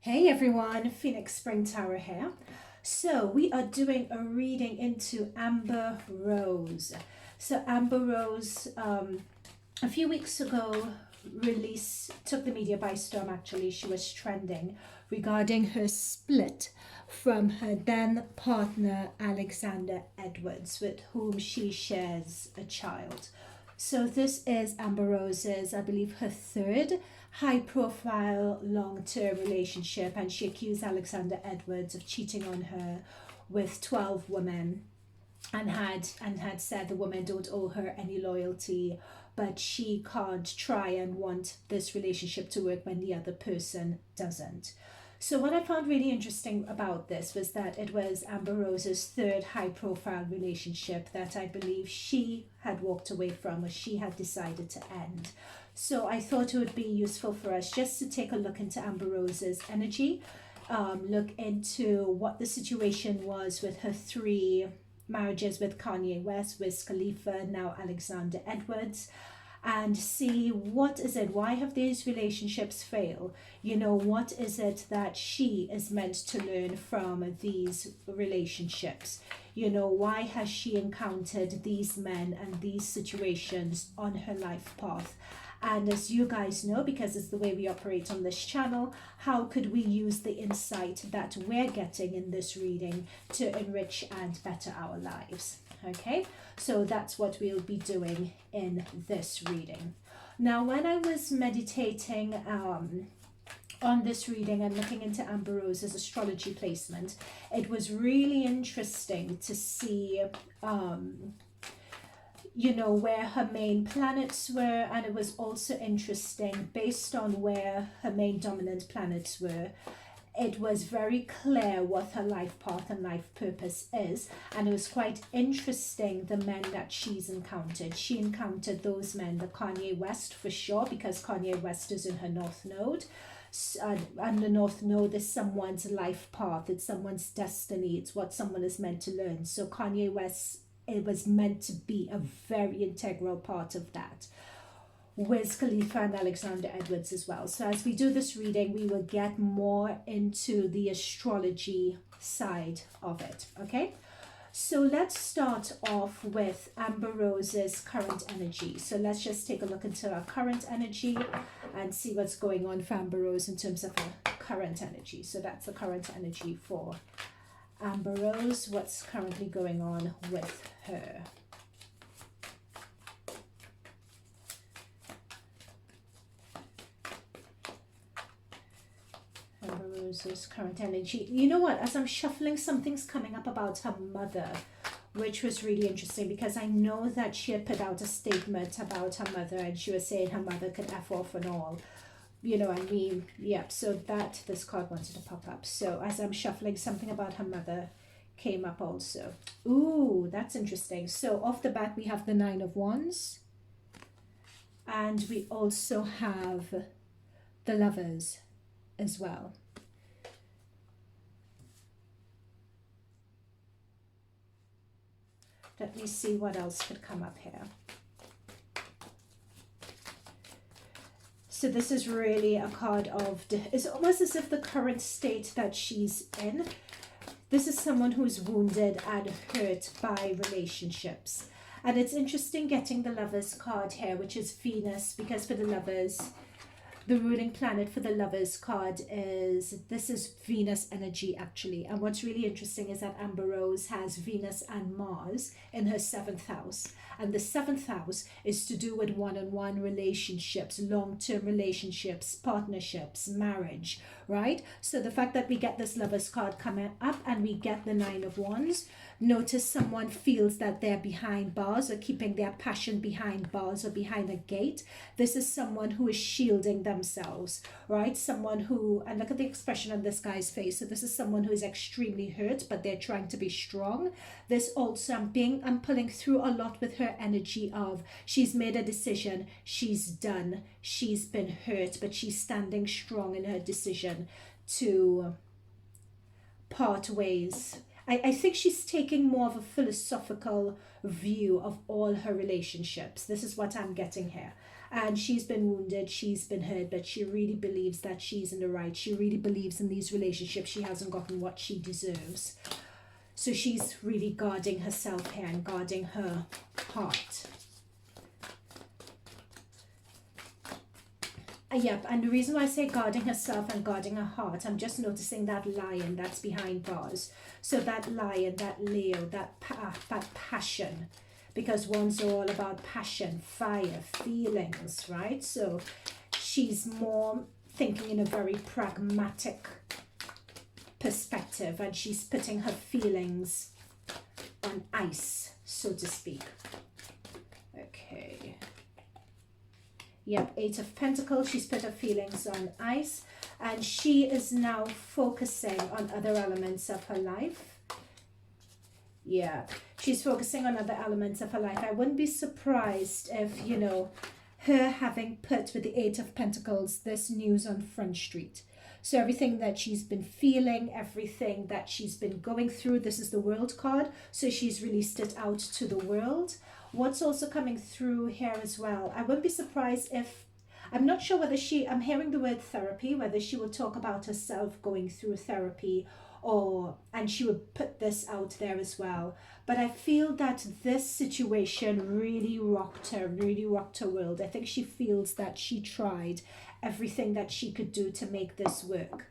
Hey everyone, Phoenix Spring Tower here. So we are doing a reading into Amber Rose. So Amber Rose, a few weeks ago, took the media by storm. Actually, she was trending regarding her split from her then partner Alexander Edwards, with whom she shares a child. So this is Amber Rose's, I believe, her third high-profile long-term relationship, and she accused Alexander Edwards of cheating on her with 12 women, and had said the women don't owe her any loyalty, but she can't try and want this relationship to work when the other person doesn't. So what I found really interesting about this was that it was Amber Rose's third high-profile relationship that I believe she had walked away from, or she had decided to end. So I thought it would be useful for us just to take a look into Amber Rose's energy, look into what the situation was with her three marriages with Kanye West, with Khalifa, now Alexander Edwards, and see what is it, why have these relationships failed? What is it that she is meant to learn from these relationships? Why has she encountered these men and these situations on her life path? And as you guys know, because it's the way we operate on this channel, how could we use the insight that we're getting in this reading to enrich and better our lives? Okay, so that's what we'll be doing in this reading. Now, when I was meditating on this reading and looking into Amber Rose's astrology placement, it was really interesting to see where her main planets were, and it was also interesting based on where her main dominant planets were. It was very clear what her life path and life purpose is, and it was quite interesting the men that she's encountered. She encountered those men, the Kanye West for sure, because Kanye West is in her North Node. And the North Node is someone's life path, it's someone's destiny, it's what someone is meant to learn. So Kanye West, it was meant to be a very integral part of that, with Khalifa and Alexander Edwards as well. So as we do this reading, we will get more into the astrology side of it, okay? So let's start off with Amber Rose's current energy. So let's just take a look into our current energy and see what's going on for Amber Rose in terms of her current energy. So that's the current energy for Amber Rose, what's currently going on with her. Amber Rose's current energy. You know what? As I'm shuffling, something's coming up about her mother, which was really interesting because I know that she had put out a statement about her mother, and she was saying her mother could F off and all. So that this card wanted to pop up. So as I'm shuffling, something about her mother came up also. Ooh, that's interesting. So off the bat, we have the Nine of Wands, and we also have the Lovers as well. Let me see what else could come up here. So this is really a card of, it's almost as if the current state that she's in, this is someone who's wounded and hurt by relationships. And it's interesting getting the Lovers card here, which is Venus, because for the Lovers, the ruling planet for the Lovers card is Venus energy actually. And what's really interesting is that Amber Rose has Venus and Mars in her 7th house. And the 7th house is to do with one-on-one relationships, long-term relationships, partnerships, marriage, right? So the fact that we get this Lovers card coming up and we get the Nine of Wands, notice someone feels that they're behind bars or keeping their passion behind bars or behind a gate. This is someone who is shielding themselves, right? Someone who, and look at the expression on this guy's face. So this is someone who is extremely hurt, but they're trying to be strong. This also, I'm pulling through a lot with her energy of she's made a decision, she's done, she's been hurt, but she's standing strong in her decision to part ways. I think she's taking more of a philosophical view of all her relationships. This is what I'm getting here. And she's been wounded, she's been hurt, but she really believes that she's in the right. She really believes in these relationships. She hasn't gotten what she deserves. So she's really guarding herself here and guarding her heart. Yep, and the reason why I say guarding herself and guarding her heart, I'm just noticing that lion that's behind bars. So that lion, that Leo, that passion, because one's all about passion, fire, feelings, right? So she's more thinking in a very pragmatic perspective, and she's putting her feelings on ice, so to speak. Okay. Yep, Eight of Pentacles, she's put her feelings on ice, and she is now focusing on other elements of her life. Yeah, she's focusing on other elements of her life. I wouldn't be surprised if, you know, her having put with the Eight of Pentacles this news on Front Street. So everything that she's been feeling, everything that she's been going through, this is the World card, so she's released it out to the world. What's also coming through here as well, I wouldn't be surprised if, I'm not sure whether I'm hearing the word therapy, whether she will talk about herself going through therapy, and she would put this out there as well. But I feel that this situation really rocked her world. I think she feels that she tried everything that she could do to make this work.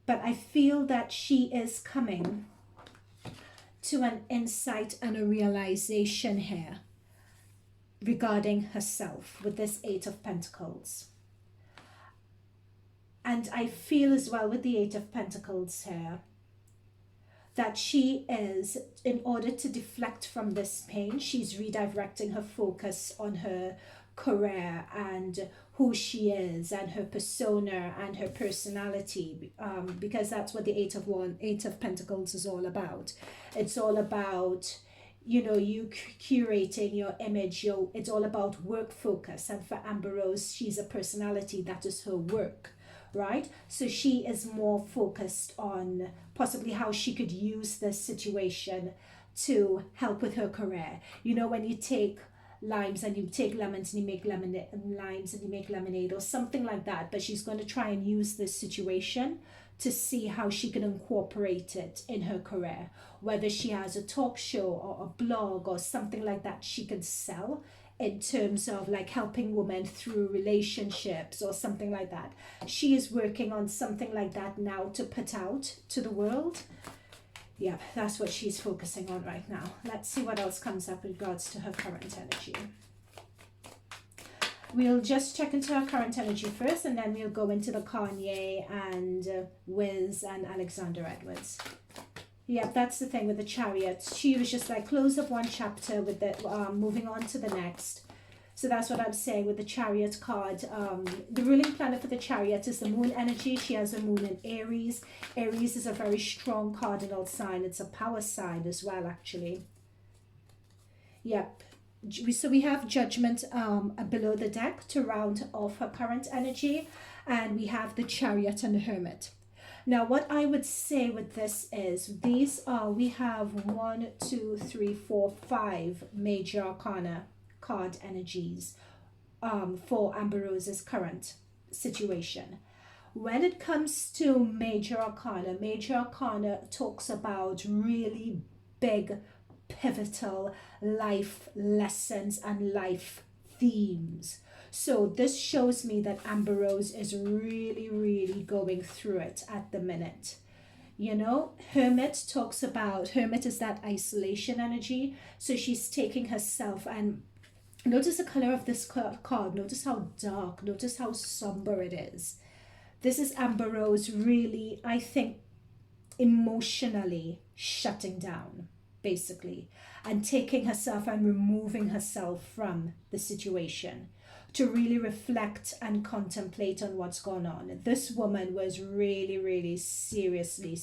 But I feel that she is coming to an insight and a realization here regarding herself with this Eight of Pentacles. And I feel as well with the Eight of Pentacles here that she is, in order to deflect from this pain, she's redirecting her focus on her career and who she is and her persona and her personality, because that's what the Eight of Pentacles is all about. It's all about, you know, you curating your image. It's all about work focus, and for Amber Rose, she's a personality, that is her work, right? So she is more focused on possibly how she could use this situation to help with her career. You know, when you take limes and you take lemons and you make lemonade, limes and you make lemonade, or something like that. But she's going to try and use this situation to see how she can incorporate it in her career, whether she has a talk show or a blog or something like that she can sell, in terms of like helping women through relationships or something like that. She is working on something like that now to put out to the world. Yeah, that's what she's focusing on right now. Let's see what else comes up with regards to her current energy. We'll just check into her current energy first, and then we'll go into the Kanye and Wiz and Alexander Edwards. Yeah, that's the thing with the Chariot. She was just like, close up one chapter with the moving on to the next. So that's what I'm saying with the Chariot card. The ruling planet for the Chariot is the moon energy. She has a moon in Aries. Aries is a very strong cardinal sign. It's a power sign as well, actually. Yep. So we have Judgment below the deck to round off her current energy. And we have the Chariot and the Hermit. Now, what I would say with this is, we have 1, 2, 3, 4, 5 major arcana card energies for Amber Rose's current situation. When it comes to major arcana talks about really big, pivotal life lessons and life themes. So this shows me that Amber Rose is really, really going through it at the minute. You know, Hermit is that isolation energy. So she's taking herself, and notice the color of this card. Notice how dark, notice how somber it is. This is Amber Rose really, I think, emotionally shutting down, basically, and taking herself and removing herself from the situation to really reflect and contemplate on what's gone on. This woman was really, really seriously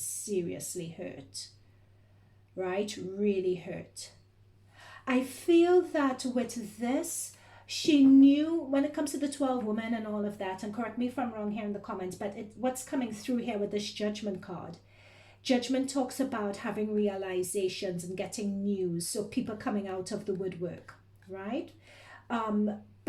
hurt, right? Really hurt. I feel that with this, she knew when it comes to the 12 women and all of that, and correct me if I'm wrong here in the comments, but what's coming through here with this Judgment card, Judgment talks about having realizations and getting news, so people coming out of the woodwork, right?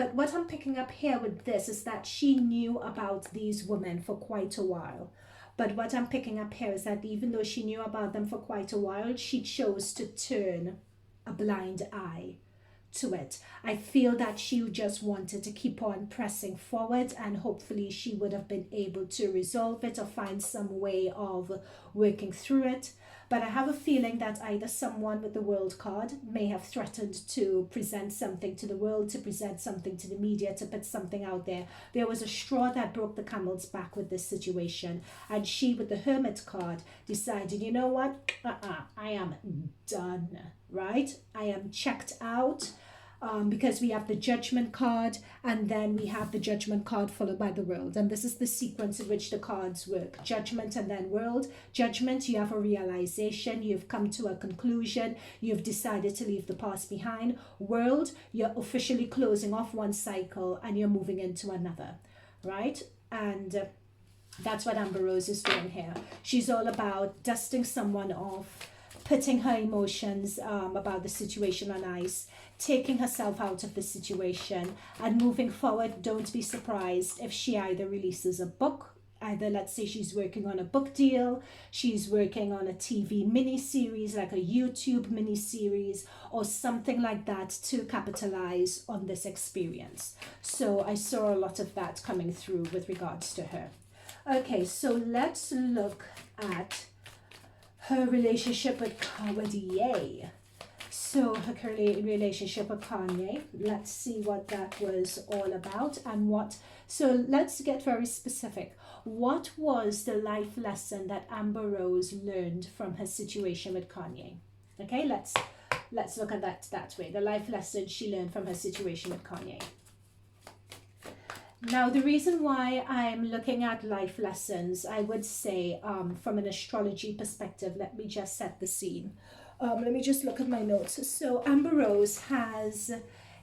But what I'm picking up here with this is that she knew about these women for quite a while. But what I'm picking up here is that even though she knew about them for quite a while, she chose to turn a blind eye to it. I feel that she just wanted to keep on pressing forward, and hopefully she would have been able to resolve it or find some way of working through it. But I have a feeling that either someone with the World card may have threatened to present something to the world, to present something to the media, to put something out there. There was a straw that broke the camel's back with this situation. And she, with the Hermit card, decided, you know what? I am done, right? I am checked out. Because we have the Judgment card, and then we have the Judgment card followed by the World. And this is the sequence in which the cards work. Judgment and then World. Judgment, you have a realization, you've come to a conclusion, you've decided to leave the past behind. World, you're officially closing off one cycle and you're moving into another, right? And that's what Amber Rose is doing here. She's all about dusting someone off, putting her emotions about the situation on ice, taking herself out of the situation, and moving forward. Don't be surprised if she either releases a book, either let's say she's working on a book deal, she's working on a TV mini-series, like a YouTube mini-series, or something like that to capitalize on this experience. So I saw a lot of that coming through with regards to her. Okay, so let's look at her relationship with Ye. So her relationship with Kanye, let's see what that was all about and what. So let's get very specific. What was the life lesson that Amber Rose learned from her situation with Kanye? Okay, let's look at that way. The life lesson she learned from her situation with Kanye. Now, the reason why I'm looking at life lessons, I would say from an astrology perspective, let me just set the scene. Let me just look at my notes. So Amber Rose has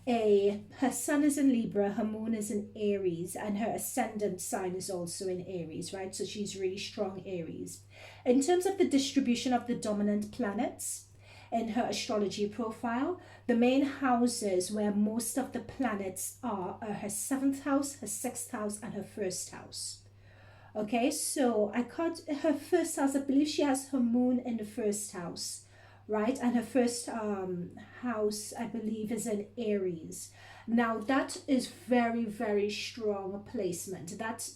her sun is in Libra, her moon is in Aries, and her ascendant sign is also in Aries, right? So she's really strong Aries. In terms of the distribution of the dominant planets in her astrology profile, the main houses where most of the planets are her 7th house, her 6th house, and her 1st house. Okay, so her 1st house, I believe she has her moon in the 1st house, right? And her 1st house, I believe, is in Aries. Now, that is very, very strong placement. That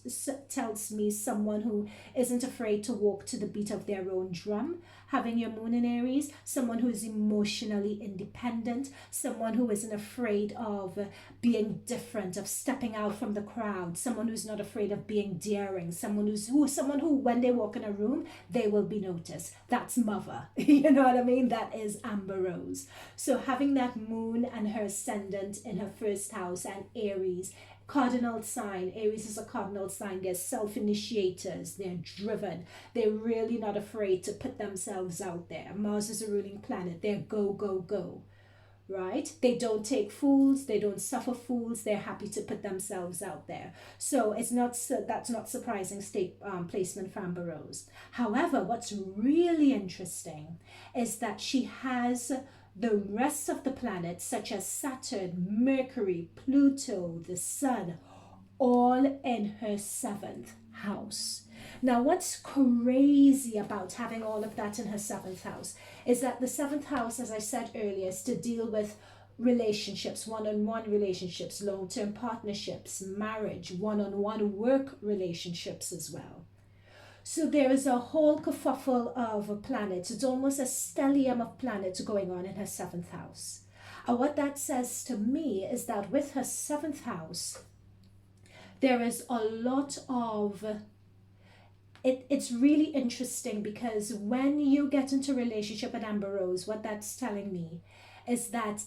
tells me someone who isn't afraid to walk to the beat of their own drum, having your moon in Aries, someone who is emotionally independent, someone who isn't afraid of being different, of stepping out from the crowd, someone who's not afraid of being daring, someone who when they walk in a room, they will be noticed. That's Muva. You know what I mean? That is Amber Rose. So having that moon and her ascendant in her 1st house and Aries, cardinal sign. Aries is a cardinal sign. They're self-initiators. They're driven. They're really not afraid to put themselves out there. Mars is a ruling planet. They're go, go, go. Right? They don't take fools. They don't suffer fools. They're happy to put themselves out there. So that's not surprising placement for Amber Rose. However, what's really interesting is that she has the rest of the planets, such as Saturn, Mercury, Pluto, the Sun, all in her 7th house. Now, what's crazy about having all of that in her 7th house is that the 7th house, as I said earlier, is to deal with relationships, one-on-one relationships, long-term partnerships, marriage, one-on-one work relationships as well. So there is a whole kerfuffle of planets. It's almost a stellium of planets going on in her 7th house. And what that says to me is that with her 7th house, there is a lot of... It's really interesting because when you get into a relationship with Amber Rose, what that's telling me is that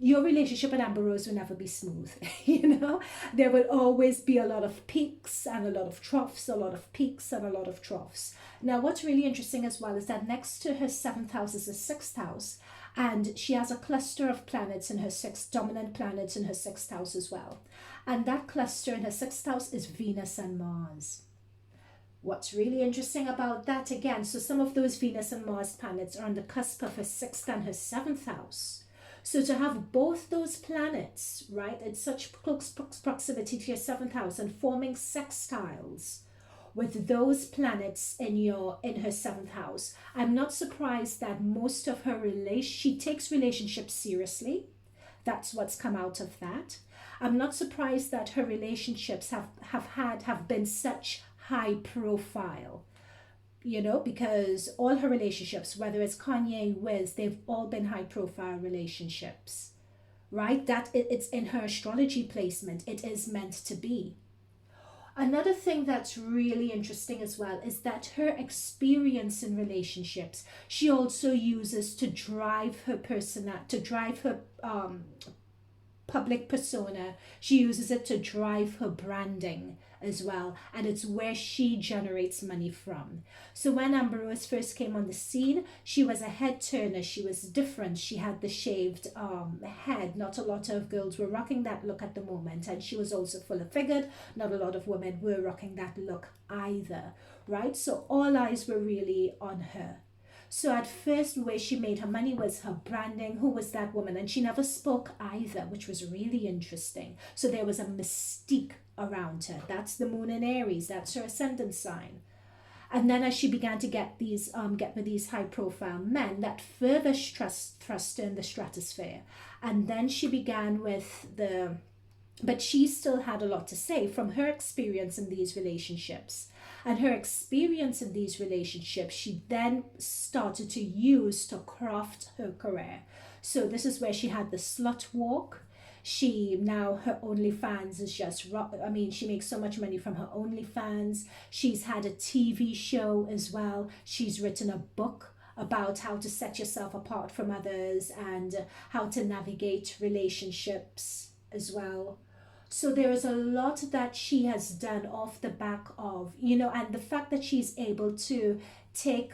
your relationship with Amber Rose will never be smooth. You know, there will always be a lot of peaks and a lot of troughs, a lot of peaks and a lot of troughs. Now, what's really interesting as well is that next to her 7th house is a 6th house, and she has a cluster of planets in her 6th, dominant planets in her 6th house as well. And that cluster in her 6th house is Venus and Mars. What's really interesting about that, again, so some of those Venus and Mars planets are on the cusp of her 6th and her 7th house. So to have both those planets, right, in such close proximity to your seventh house and forming sextiles with those planets in her seventh house, I'm not surprised that most of her she takes relationships seriously. That's what's come out of that. I'm not surprised that her relationships have been such high profile, because all her relationships, whether it's Kanye, Wiz, they've all been high profile relationships, right? That it's in her astrology placement. It is meant to be. Another thing that's really interesting as well is that her experience in relationships, she also uses to drive her public persona. She uses it to drive her branding as well, and it's where she generates money from. So when Amber Rose first came on the scene, she was a head turner. She was different. She had the shaved head. Not a lot of girls were rocking that look at the moment, and she was also fuller figured. Not a lot of women were rocking that look either, right? So all eyes were really on her. So at first, the way she made her money was her branding. Who was that woman? And she never spoke either, which was really interesting. So there was a mystique around her. That's the moon in Aries. That's her ascendant sign. And then as she began to get with these high profile men, that further thrust her in the stratosphere. And then she began with but she still had a lot to say from her experience in these relationships. And her experience in these relationships, she then started to use to craft her career. So this is where she had the slut walk. Her OnlyFans is just, she makes so much money from her OnlyFans. She's had a TV show as well. She's written a book about how to set yourself apart from others and how to navigate relationships as well. So there is a lot that she has done off the back of, and the fact that she's able to take,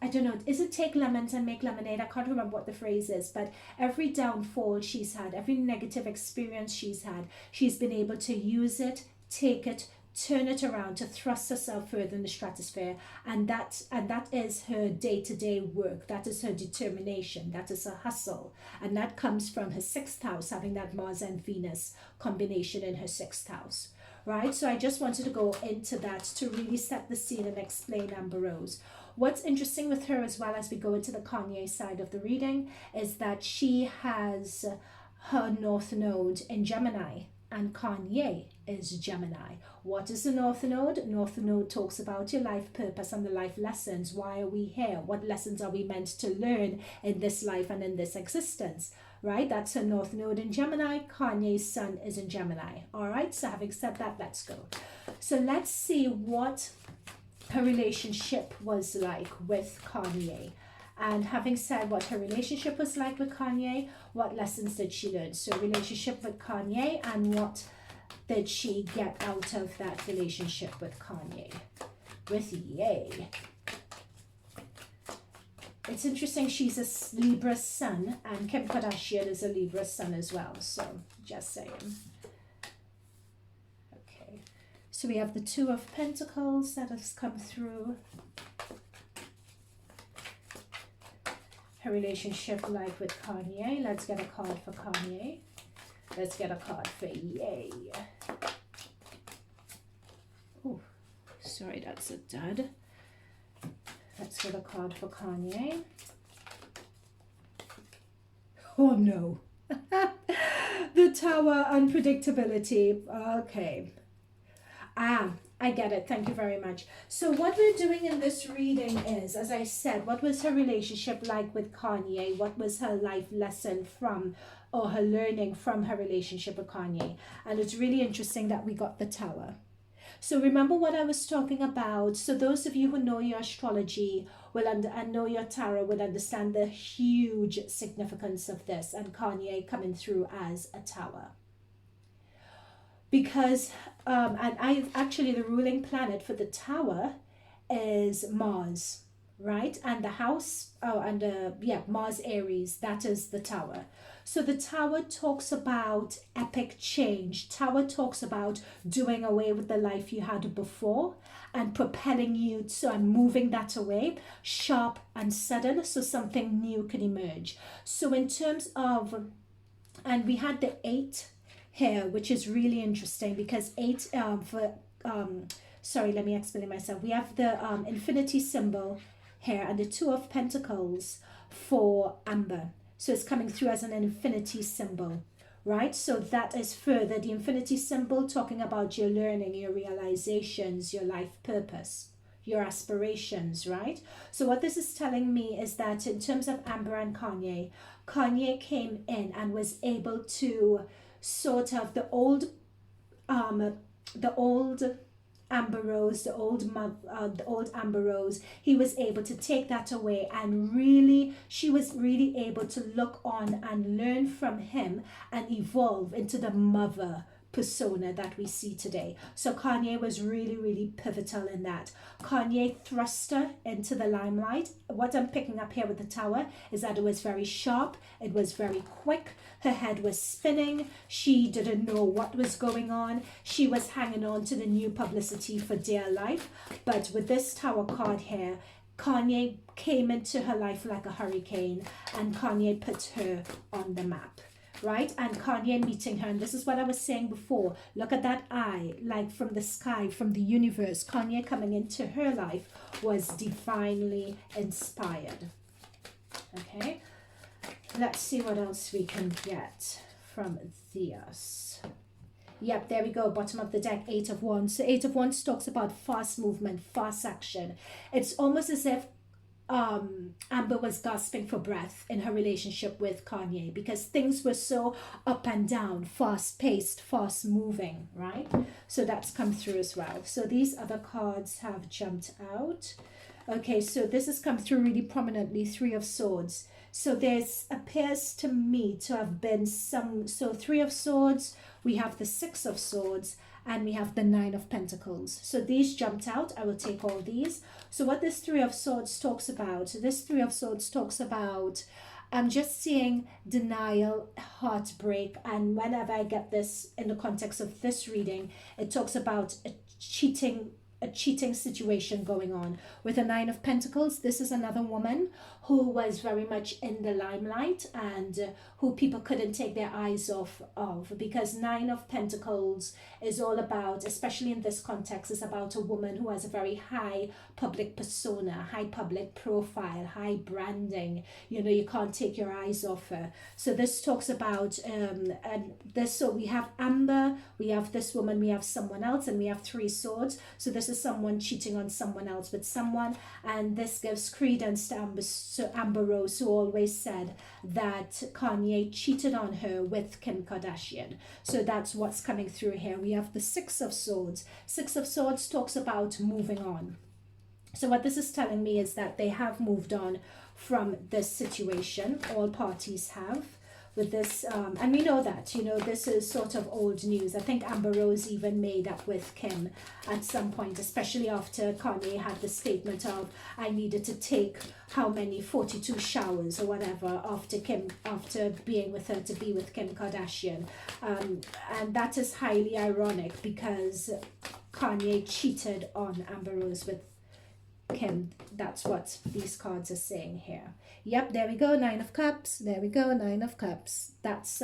I don't know, is it take lemons and make lemonade? I can't remember what the phrase is, but every downfall she's had, every negative experience she's had, she's been able to use it, take it, turn it around to thrust herself further in the stratosphere, and that is her day-to-day work. That is her determination. That is her hustle, and that comes from her sixth house, having that Mars and Venus combination in her sixth house, right? So I just wanted to go into that to really set the scene and explain Amber Rose. What's interesting with her as well, as we go into the Kanye side of the reading, is that she has her North Node in Gemini, and Kanye is Gemini. What is the North Node? North Node talks about your life purpose and the life lessons. Why are we here? What lessons are we meant to learn in this life and in this existence? Right? That's her North Node in Gemini. Kanye's sun is in Gemini. All right, so having said that, let's go. So let's see what her relationship was like with Kanye. And having said what her relationship was like with Kanye, what lessons did she learn? So relationship with Kanye, and what did she get out of that relationship with Kanye? With Ye. It's interesting, she's a Libra sun, and Kim Kardashian is a Libra sun as well. So just saying. Okay. So we have the Two of Pentacles that has come through. Her relationship like with Kanye. Let's get a card for Kanye. Let's get a card for Ye. Oh, sorry, that's a dud. Let's get a card for Kanye. Oh no. The Tower, unpredictability. Okay. I get it. Thank you very much. So what we're doing in this reading is, as I said, what was her relationship like with Kanye? What was her life lesson from, or her learning from her relationship with Kanye? And it's really interesting that we got the Tower. So remember what I was talking about. So those of you who know your astrology and know your tarot will understand the huge significance of this, and Kanye coming through as a Tower. Because the ruling planet for the Tower is Mars, right? And the house, Mars Aries, that is the Tower. So the Tower talks about epic change. Tower talks about doing away with the life you had before and propelling you to and moving that away, sharp and sudden, so something new can emerge. So in terms of, and we had the 8 here, which is really interesting because 8 sorry, let me explain myself. We have the infinity symbol here and the 2 of Pentacles for Amber. So it's coming through as an infinity symbol, right? So that is further the infinity symbol talking about your learning, your realizations, your life purpose, your aspirations, right? So what this is telling me is that in terms of Amber and Kanye, Kanye came in and was able to sort of the old Amber Rose, the old Amber Rose, he was able to take that away and really, she was really able to look on and learn from him and evolve into the mother persona that we see today. So Kanye was really, really pivotal in that. Kanye thrust her into the limelight. What I'm picking up here with the Tower is that it was very sharp, it was very quick, her head was spinning, she didn't know what was going on, she was hanging on to the new publicity for dear life. But with this Tower card here, Kanye came into her life like a hurricane and Kanye put her on the map. Right? And Kanye meeting her, and this is what I was saying before, look at that eye, like from the sky, from the universe. Kanye coming into her life was divinely inspired. Okay, let's see what else we can get from this. Yep, there we go, bottom of the deck, 8 of Wands. So 8 of Wands talks about fast movement, fast action. It's almost as if Amber was gasping for breath in her relationship with Kanye because things were so up and down, fast paced, fast moving, right? So that's come through as well. So these other cards have jumped out. Okay, so this has come through really prominently, 3 of Swords. So there's appears to me to have been some, so 3 of Swords, we have the 6 of Swords, and we have the 9 of Pentacles. So these jumped out. I will take all these. So what this 3 of Swords talks about, this 3 of Swords talks about, I'm just seeing denial, heartbreak, and whenever I get this in the context of this reading, it talks about a cheating situation going on. With a 9 of Pentacles, this is another woman who was very much in the limelight and who people couldn't take their eyes off of, because 9 of Pentacles is all about, especially in this context, is about a woman who has a very high public persona, high public profile, high branding. You know, you can't take your eyes off her. So this talks about and this, so we have Amber, we have this woman, we have someone else, and we have 3 swords. So this is someone cheating on someone else with someone, and this gives credence to Amber Rose, who always said that Kanye cheated on her with Kim Kardashian. So that's what's coming through here. We have the 6 of Swords. 6 of Swords talks about moving on. So what this is telling me is that they have moved on from this situation. All parties have. With this, and we know that, you know, this is sort of old news. I think Amber Rose even made up with Kim at some point, especially after Kanye had the statement of, I needed to take how many 42 showers or whatever after being with her to be with Kim Kardashian. And that is highly ironic because Kanye cheated on Amber Rose with Kim. That's what these cards are saying here. Yep, there we go, 9 of Cups. There we go, 9 of Cups. That's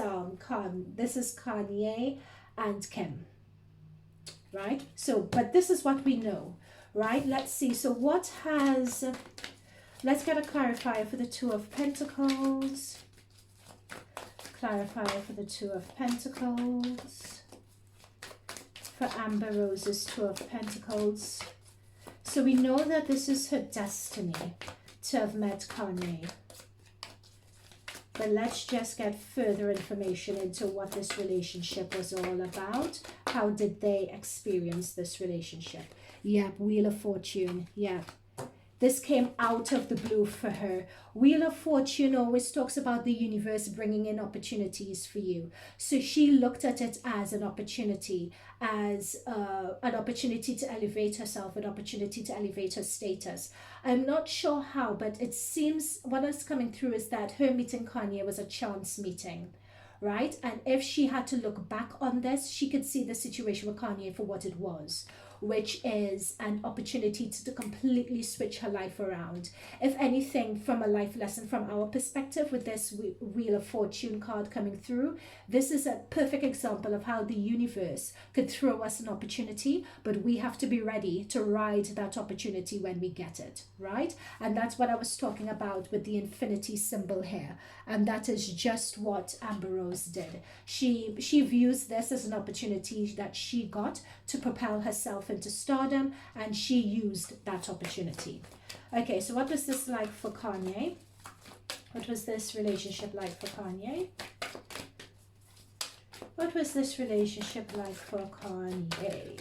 this is Kanye and Kim, right? So, but this is what we know, right? Let's see. So what has, let's get a clarifier for the 2 of Pentacles. Clarifier for the 2 of Pentacles. For Amber Rose's 2 of Pentacles. So we know that this is her destiny to have met Kanye. But let's just get further information into what this relationship was all about. How did they experience this relationship? Yep, Wheel of Fortune. Yep. This came out of the blue for her. Wheel of Fortune always talks about the universe bringing in opportunities for you. So she looked at it as an opportunity, as an opportunity to elevate herself, an opportunity to elevate her status. I'm not sure how, but it seems what is coming through is that her meeting Kanye was a chance meeting, right? And if she had to look back on this, she could see the situation with Kanye for what it was, which is an opportunity to completely switch her life around. If anything, from a life lesson from our perspective, with this Wheel of Fortune card coming through, this is a perfect example of how the universe could throw us an opportunity, but we have to be ready to ride that opportunity when we get it, right? And that's what I was talking about with the infinity symbol here. And that is just what Amber Rose did. She views this as an opportunity that she got to propel herself into stardom, and she used that opportunity. Okay, so what was this like for Kanye? What was this relationship like for Kanye? What was this relationship like for Kanye?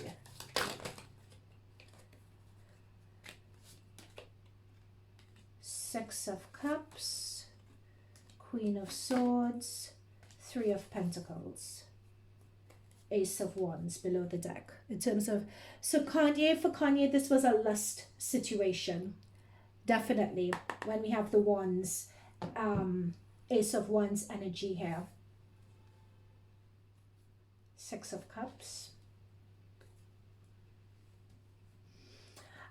Six of Cups, Queen of Swords, Three of Pentacles, Ace of Wands below the deck. In terms of, so Kanye, for Kanye, this was a lust situation. Definitely. When we have the Wands, Ace of Wands energy here. Six of Cups.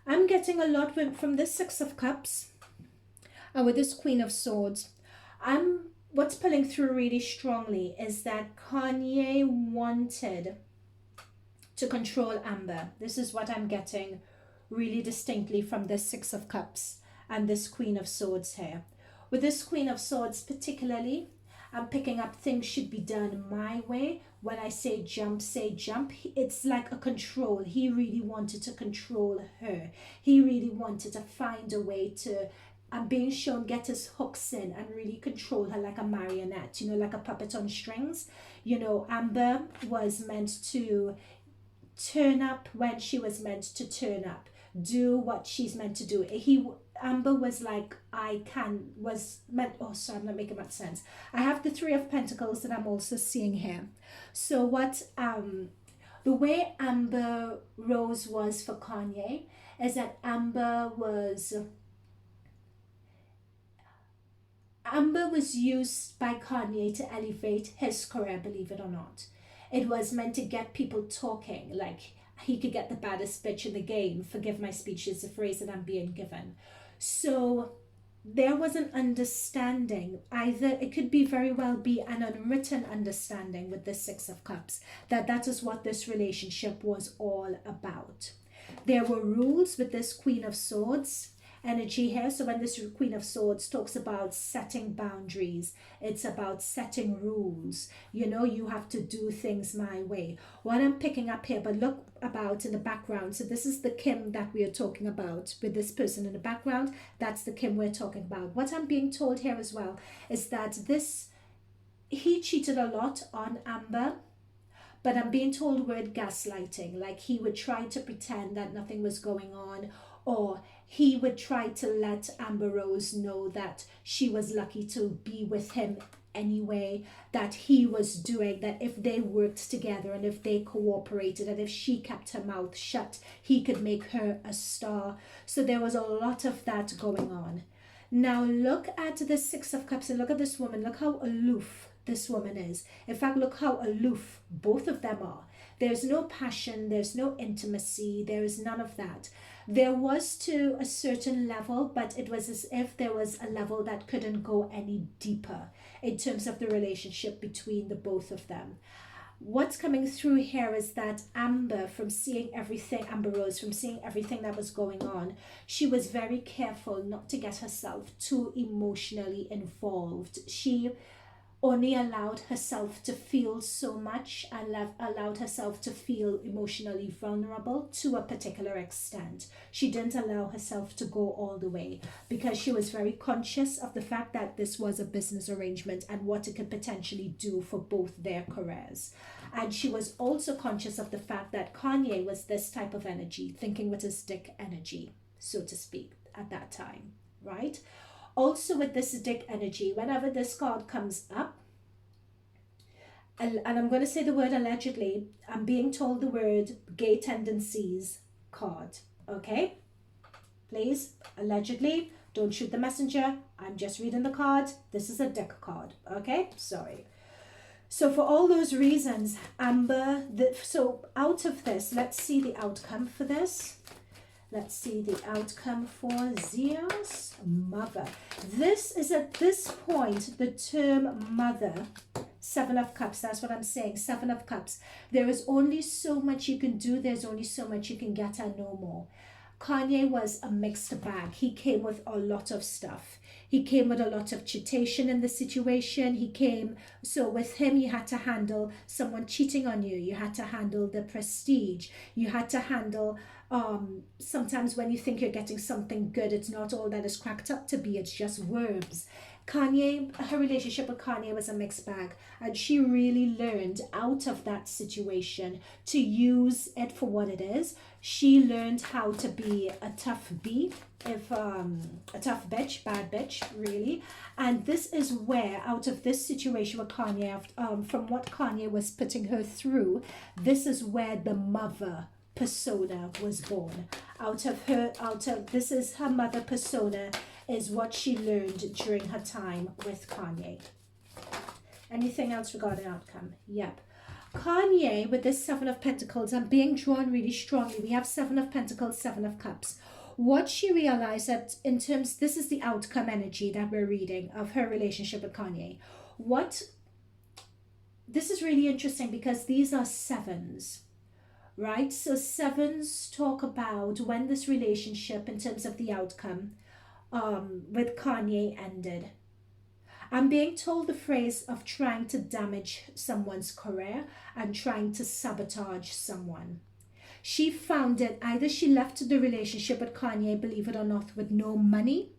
I'm getting a lot from this Six of Cups. And with this Queen of Swords, what's pulling through really strongly is that Kanye wanted to control Amber. This is what I'm getting really distinctly from this Six of Cups and this Queen of Swords here. With this Queen of Swords particularly, I'm picking up things should be done my way. When I say jump, it's like a control. He really wanted to control her. He really wanted to find a way to, I'm being shown, get his hooks in and really control her like a marionette, you know, like a puppet on strings. You know, Amber was meant to turn up when she was meant to turn up, do what she's meant to do. Amber was like, was meant, oh, sorry, I'm not making much sense. I have the Three of Pentacles that I'm also seeing here. So what, the way Amber Rose was for Kanye is that Amber was used by Kanye to elevate his career, believe it or not. It was meant to get people talking, like he could get the baddest bitch in the game. Forgive my speech is the phrase that I'm being given. So there was an understanding, either it could be very well be an unwritten understanding with the Six of Cups, that is what this relationship was all about. There were rules with this Queen of Swords energy here. So when this Queen of Swords talks about setting boundaries, it's about setting rules. You know, you have to do things my way. What I'm picking up here, but look about in the background. So this is the Kim that we are talking about with this person in the background. That's the Kim we're talking about. What I'm being told here as well is that he cheated a lot on Amber. But I'm being told the word gaslighting, like he would try to pretend that nothing was going on, or he would try to let Amber Rose know that she was lucky to be with him anyway, that he was doing, that if they worked together and if they cooperated and if she kept her mouth shut, he could make her a star. So there was a lot of that going on. Now look at the Six of Cups and look at this woman. Look how aloof this woman is. In fact, look how aloof both of them are. There's no passion, there's no intimacy, there is none of that. There was to a certain level, but it was as if there was a level that couldn't go any deeper in terms of the relationship between the both of them. What's coming through here is that Amber Rose, from seeing everything that was going on, she was very careful not to get herself too emotionally involved. She only allowed herself to feel so much and allowed herself to feel emotionally vulnerable to a particular extent. She didn't allow herself to go all the way because she was very conscious of the fact that this was a business arrangement and what it could potentially do for both their careers. And she was also conscious of the fact that Kanye was this type of energy, thinking with his dick energy, so to speak. at that time, right? Also with this dick energy, whenever this card comes up, and I'm going to say the word allegedly, I'm being told the word gay tendencies card, okay? Please, allegedly, don't shoot the messenger. I'm just reading the card. This is a dick card, okay? Sorry. So for all those reasons, Amber, so out of this, let's see the outcome for this. Let's see the outcome for Zeus mother. This is at this point, the term mother, Seven of Cups, that's what I'm saying, Seven of Cups. There is only so much you can do. There's only so much you can get and no more. Kanye was a mixed bag. He came with a lot of stuff. He came with a lot of cheatation in the situation. So with him, you had to handle someone cheating on you. You had to handle the prestige. You had to handle, sometimes when you think you're getting something good, it's not all that it's cracked up to be. It's just worms. Kanye, her relationship with Kanye was a mixed bag, and she really learned out of that situation to use it for what it is. She learned how to be a tough bee, a tough bitch, bad bitch, really. And this is where, out of this situation with Kanye, from what Kanye was putting her through, this is where the mother persona was born. This is her mother persona, is what she learned during her time with Kanye. Anything else regarding outcome? Yep. Kanye, with this Seven of Pentacles, I'm being drawn really strongly. We have Seven of Pentacles, Seven of Cups. What she realized that in terms, this is the outcome energy that we're reading of her relationship with Kanye. This is really interesting because these are sevens, right? So sevens talk about when this relationship, in terms of the outcome, with Kanye ended. I'm being told the phrase of trying to damage someone's career and trying to sabotage someone. She found it, either she left the relationship with Kanye, believe it or not, with no money,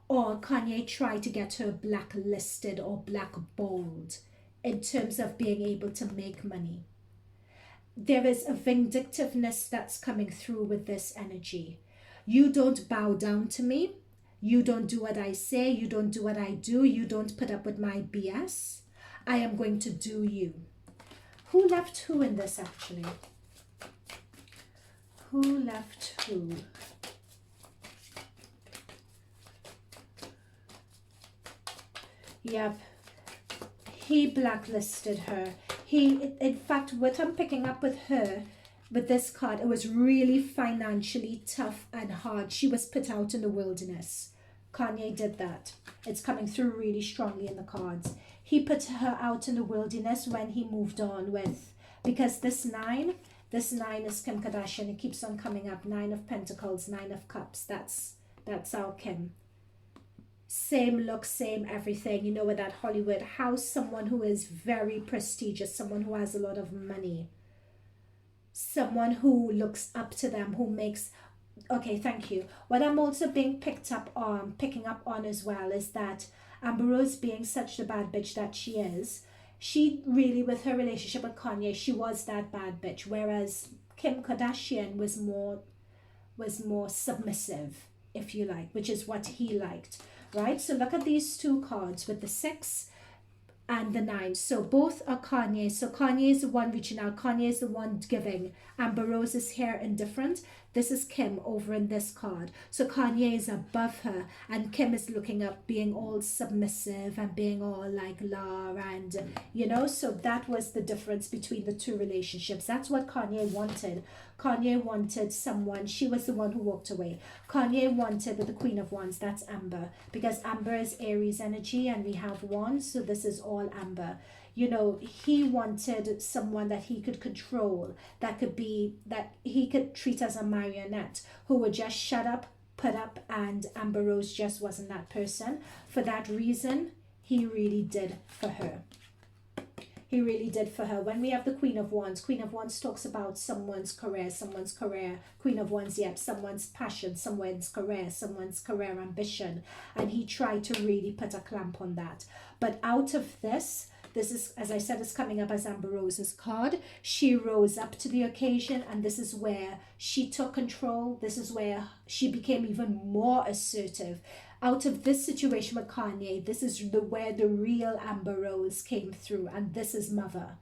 or Kanye tried to get her blacklisted or blackballed in terms of being able to make money. There is a vindictiveness that's coming through with this energy. You don't bow down to me. You don't do what I say. You don't do what I do. You don't put up with my BS. I am going to do you. Who left who in this, actually? Who left who? Yep. He blacklisted her. In fact, what I'm picking up with her, with this card, it was really financially tough and hard. She was put out in the wilderness. Kanye did that. It's coming through really strongly in the cards. He put her out in the wilderness when he moved on with, because this nine is Kim Kardashian. It keeps on coming up. Nine of Pentacles, Nine of Cups. That's our Kim. Same look, same everything. You know, with that Hollywood house, someone who is very prestigious, someone who has a lot of money, someone who looks up to them, who makes... Okay, thank you. What I'm also picking up on as well is that Amber Rose, being such the bad bitch that she is, she really, with her relationship with Kanye, she was that bad bitch, whereas Kim Kardashian was more submissive, if you like, which is what he liked, right? So look at these two cards with the 6 and the 9. So both are Kanye. So Kanye is the one reaching out. Kanye is the one giving. Amber Rose is here indifferent. This is Kim over in this card. So Kanye is above her and Kim is looking up, being all submissive and being all like la, and you know, so that was the difference between the two relationships. That's what Kanye wanted. Kanye wanted someone, she was the one who walked away. Kanye wanted with the Queen of Wands, that's Amber, because Amber is Aries energy and we have Wands, so this is all Amber. You know, he wanted someone that he could control, that he could treat as a marionette, who would just shut up, put up, and Amber Rose just wasn't that person. For that reason, he really did for her. He really did for her. When we have the Queen of Wands talks about someone's career. Queen of Wands, yep, someone's passion, someone's career ambition. And he tried to really put a clamp on that. But out of this, This is, as I said, is coming up as Amber Rose's card. She rose up to the occasion, and this is where she took control. This is where she became even more assertive. Out of this situation with Kanye, this is where the real Amber Rose came through, and this is mother.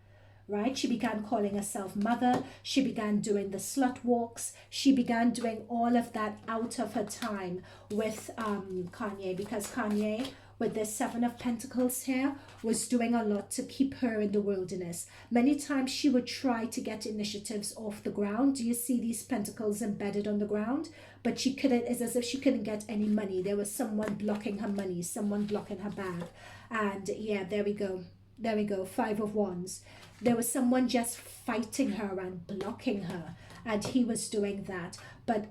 Right? She began calling herself mother. She began doing the slut walks. She began doing all of that out of her time with Kanye, because Kanye, with the Seven of Pentacles here, was doing a lot to keep her in the wilderness. Many times she would try to get initiatives off the ground. Do you see these pentacles embedded on the ground? But she couldn't. It's as if she couldn't get any money. There was someone blocking her money, someone blocking her bag. And yeah, there we go. There we go. Five of Wands. There was someone just fighting her and blocking her, and he was doing that. But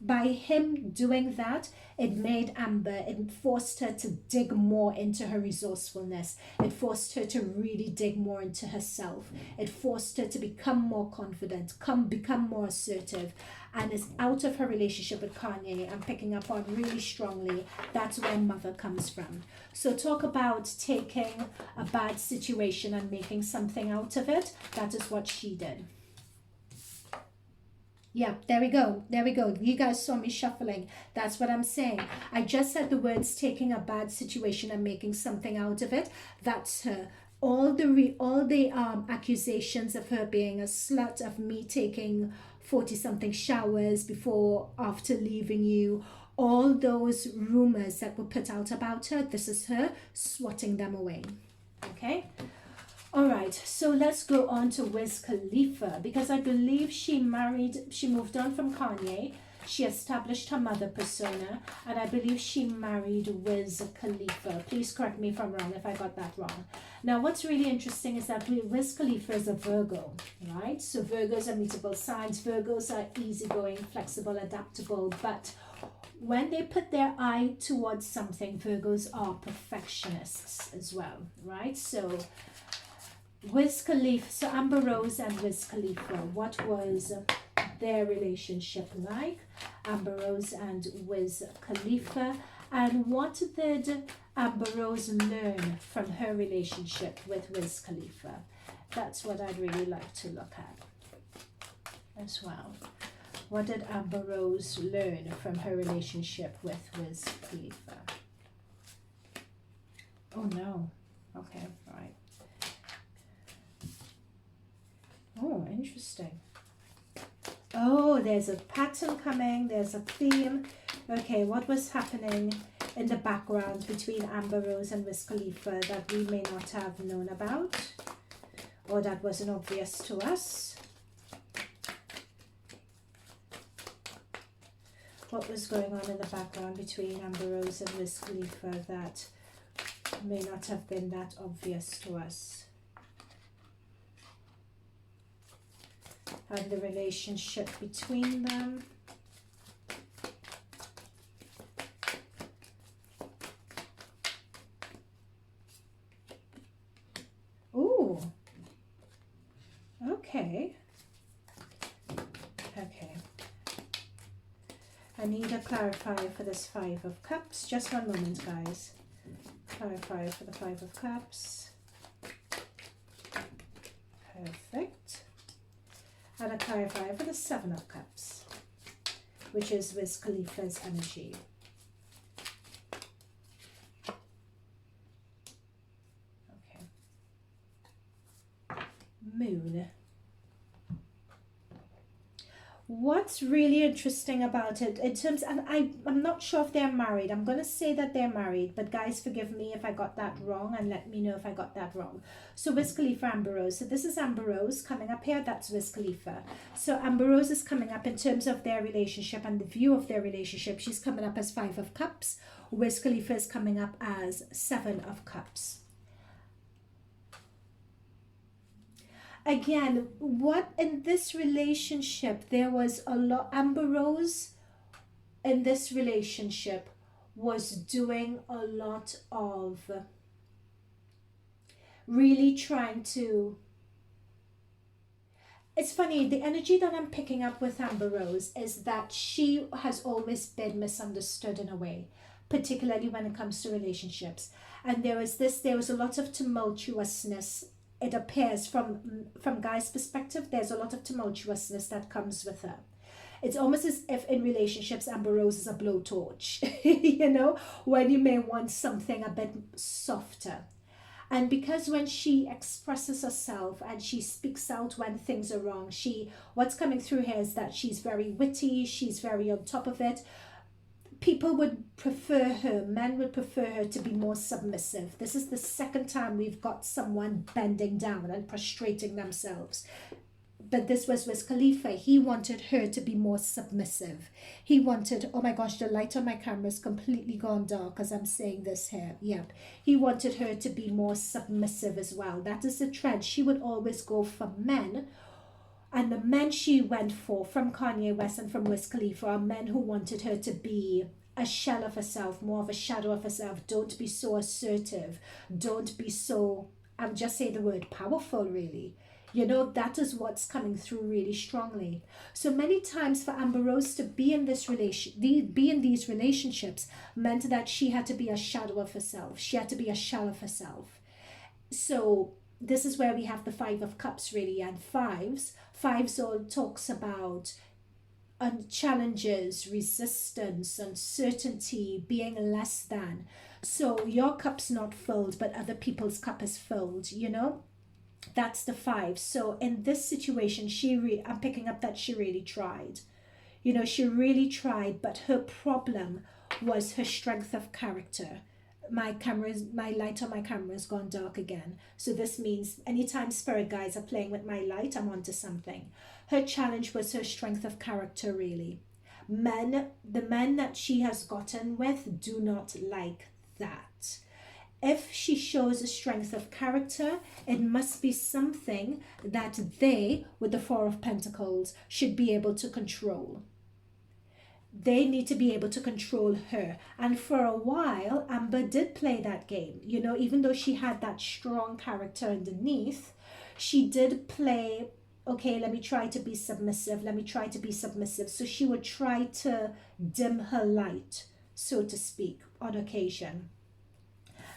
by him doing that, it made Amber, it forced her to dig more into her resourcefulness. It forced her to really dig more into herself. It forced her to become more confident, become more assertive. And it's out of her relationship with Kanye, I'm picking up on really strongly, that's where mother comes from. So talk about taking a bad situation and making something out of it. That is what she did. Yeah, there we go. There we go. You guys saw me shuffling. That's what I'm saying. I just said the words taking a bad situation and making something out of it. That's her. All the accusations of her being a slut, of me taking 40-something showers before, after leaving you, all those rumors that were put out about her, this is her swatting them away. Okay? All right, so let's go on to Wiz Khalifa, because I believe she moved on from Kanye. She established her mother persona, and I believe she married Wiz Khalifa. Please correct me if I'm wrong, if I got that wrong. Now, what's really interesting is that Wiz Khalifa is a Virgo, right? So Virgos are mutable signs. Virgos are easygoing, flexible, adaptable, but when they put their eye towards something, Virgos are perfectionists as well, right? So Wiz Khalifa, so Amber Rose and Wiz Khalifa, what was their relationship like? Amber Rose and Wiz Khalifa. And what did Amber Rose learn from her relationship with Wiz Khalifa? That's what I'd really like to look at as well. What did Amber Rose learn from her relationship with Wiz Khalifa? Oh no. Okay, all right. Oh, interesting. Oh, there's a pattern coming. There's a theme. Okay, what was happening in the background between Amber Rose and Wiz Khalifa that we may not have known about, or that wasn't obvious to us? What was going on in the background between Amber Rose and Wiz Khalifa that may not have been that obvious to us? And the relationship between them. Ooh. Okay. Okay. I need a clarifier for this Five of Cups. Just one moment, guys. Clarifier for the Five of Cups. Perfect. And a clarifier for the Seven of Cups, which is Wiz Khalifa's energy. Okay. Moon. What's really interesting about it in terms, and I'm not sure if they're married. I'm going to say that they're married, but guys, forgive me if I got that wrong, and let me know if I got that wrong. So Wiz Khalifa, Amber Rose. So this is Amber Rose coming up here. That's Wiz Khalifa. So Amber Rose is coming up in terms of their relationship and the view of their relationship. She's coming up as Five of Cups. Wiz Khalifa is coming up as Seven of Cups. Again, what in this relationship, there was a lot, Amber Rose in this relationship was doing a lot of really trying to, it's funny, the energy that I'm picking up with Amber Rose is that she has always been misunderstood in a way. particularly when it comes to relationships. And there was a lot of tumultuousness. It appears from Guy's perspective, there's a lot of tumultuousness that comes with her. It's almost as if in relationships, Amber Rose is a blowtorch, you know, when you may want something a bit softer. And because when she expresses herself and she speaks out when things are wrong, what's coming through here is that she's very witty, she's very on top of it. People would prefer her, men would prefer her to be more submissive. This is the second time we've got someone bending down and prostrating themselves. But this was with Khalifa. He wanted her to be more submissive. He wanted, oh my gosh, the light on my camera is completely gone dark as I'm saying this here. Yep. He wanted her to be more submissive as well. That is the trend. She would always go for men. And the men she went for from Kanye West and from Wiz Khalifa are men who wanted her to be a shell of herself, more of a shadow of herself. Don't be so assertive. Don't be so, I'm just saying the word powerful, really. You know, that is what's coming through really strongly. So many times for Amber Rose to be in these relationships meant that she had to be a shadow of herself. She had to be a shell of herself. So this is where we have the Five of Cups, really, and fives all talks about challenges, resistance, uncertainty, being less than. So your cup's not filled, but other people's cup is filled, you know. That's the five. So in this situation, I'm picking up that she really tried. You know, she really tried, but her problem was her strength of character. My light on my camera has gone dark again. So this means anytime spirit guides are playing with my light, I'm onto something. Her challenge was her strength of character, really. The men that she has gotten with do not like that. If she shows a strength of character, it must be something that they, with the Four of Pentacles, should be able to control. They need to be able to control her. And for a while, Amber did play that game. You know, even though she had that strong character underneath, she did play, okay, let me try to be submissive. Let me try to be submissive. So she would try to dim her light, so to speak, on occasion.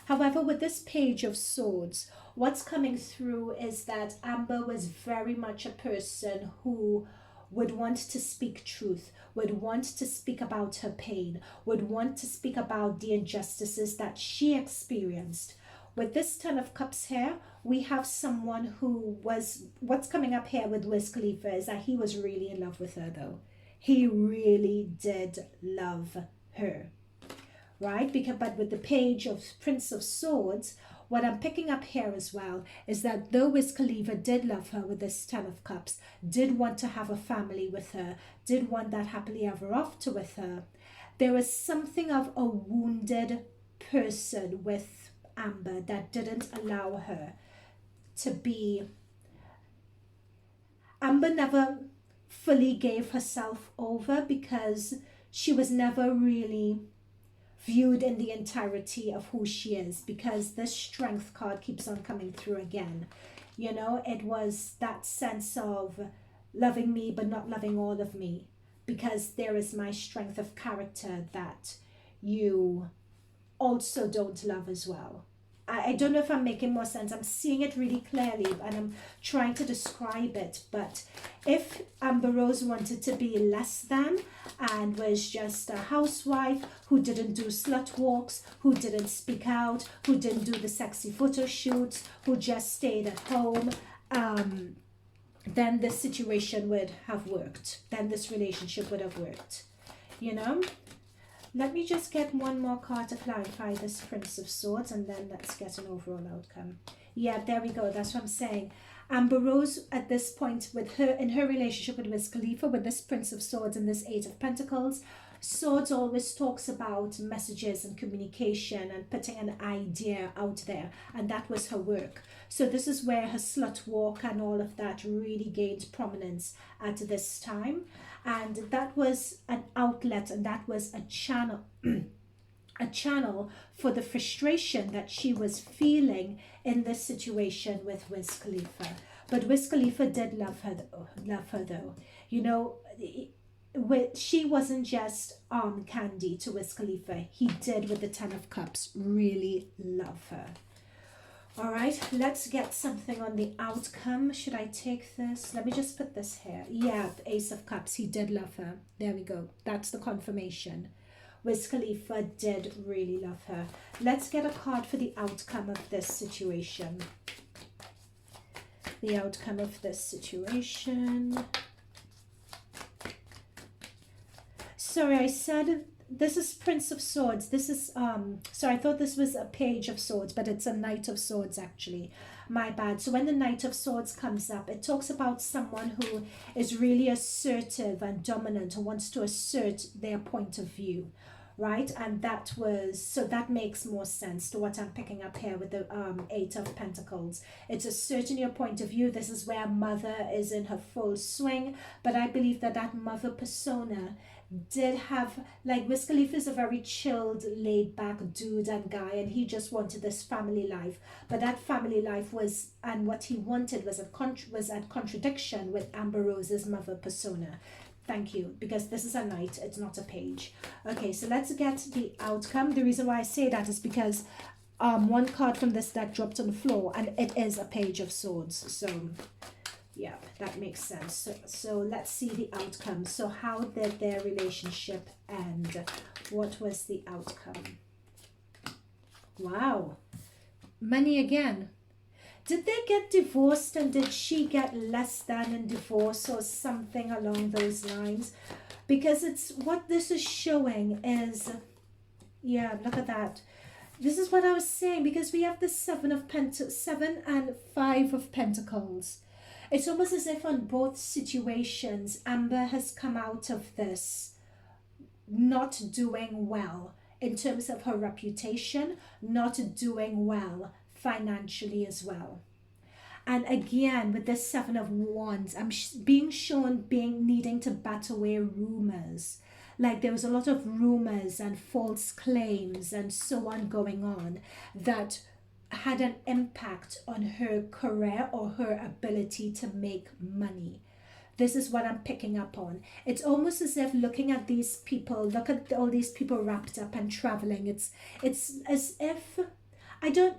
However, with this Page of Swords, what's coming through is that Amber was very much a person who would want to speak truth, would want to speak about her pain, would want to speak about the injustices that she experienced. With this Ten of Cups here, we have someone who was, what's coming up here with Wiz Khalifa is that he was really in love with her though. He really did love her. Right? But with the Page of Prince of Swords, what I'm picking up here as well is that though Wiz Khalifa did love her with this Ten of Cups, did want to have a family with her, did want that happily ever after with her, there was something of a wounded person with Amber that didn't allow her to be. Amber never fully gave herself over because she was never really viewed in the entirety of who she is, because this Strength card keeps on coming through again. You know, it was that sense of loving me but not loving all of me, because there is my strength of character that you also don't love as well. I don't know if I'm making more sense. I'm seeing it really clearly and I'm trying to describe it. But if Amber Rose wanted to be less than and was just a housewife who didn't do slut walks, who didn't speak out, who didn't do the sexy photo shoots, who just stayed at home, then this situation would have worked. Then this relationship would have worked. You know? Let me just get one more card to clarify this Prince of Swords and then let's get an overall outcome. Yeah, there we go. That's what I'm saying. Amber Rose at this point with her in her relationship with Wiz Khalifa, with this Prince of Swords and this Eight of Pentacles, Swords always talks about messages and communication and putting an idea out there, and that was her work. So this is where her slut walk and all of that really gained prominence at this time. And that was an outlet and that was a channel a channel for the frustration that she was feeling in this situation with Wiz Khalifa. But Wiz Khalifa did love her though. You know, she wasn't just candy to Wiz Khalifa. He did with the Ten of Cups really love her. All right, let's get something on the outcome. Should I take this? Let me just put this here. Yeah, the Ace of Cups. He did love her. There we go. That's the confirmation. Wiz Khalifa did really love her. Let's get a card for the outcome of this situation. The outcome of this situation. Sorry, I said this is Prince of Swords. This is, sorry, I thought this was a Page of Swords, but it's a Knight of Swords, actually. My bad. So when the Knight of Swords comes up, it talks about someone who is really assertive and dominant, who wants to assert their point of view, right? And that was, so that makes more sense to what I'm picking up here with the Eight of Pentacles. It's asserting your point of view. This is where Mother is in her full swing, but I believe that that Mother persona did have, like, Wiz Khalifa is a very chilled, laid back dude and guy, and he just wanted this family life. But that family life was, and what he wanted was at contradiction with Amber Rose's Mother persona. Thank you, because this is a knight, it's not a page. Okay, so let's get the outcome. The reason why I say that is because one card from this deck dropped on the floor, and it is a Page of Swords. So yeah, that makes sense. So let's see the outcome. So how did their relationship end? What was the outcome? Wow. Money again. Did they get divorced, and did she get less than in divorce or something along those lines? Because it's what this is showing is, yeah, look at that. This is what I was saying, because we have the Seven and Five of Pentacles. It's almost as if on both situations, Amber has come out of this not doing well in terms of her reputation, not doing well financially as well. And again, with the Seven of Wands, I'm being shown needing to bat away rumors. Like there was a lot of rumors and false claims and so on going on that had an impact on her career or her ability to make money. This is what I'm picking up on. It's almost as if looking at these people, look at all these people wrapped up and traveling. It's as if, I don't,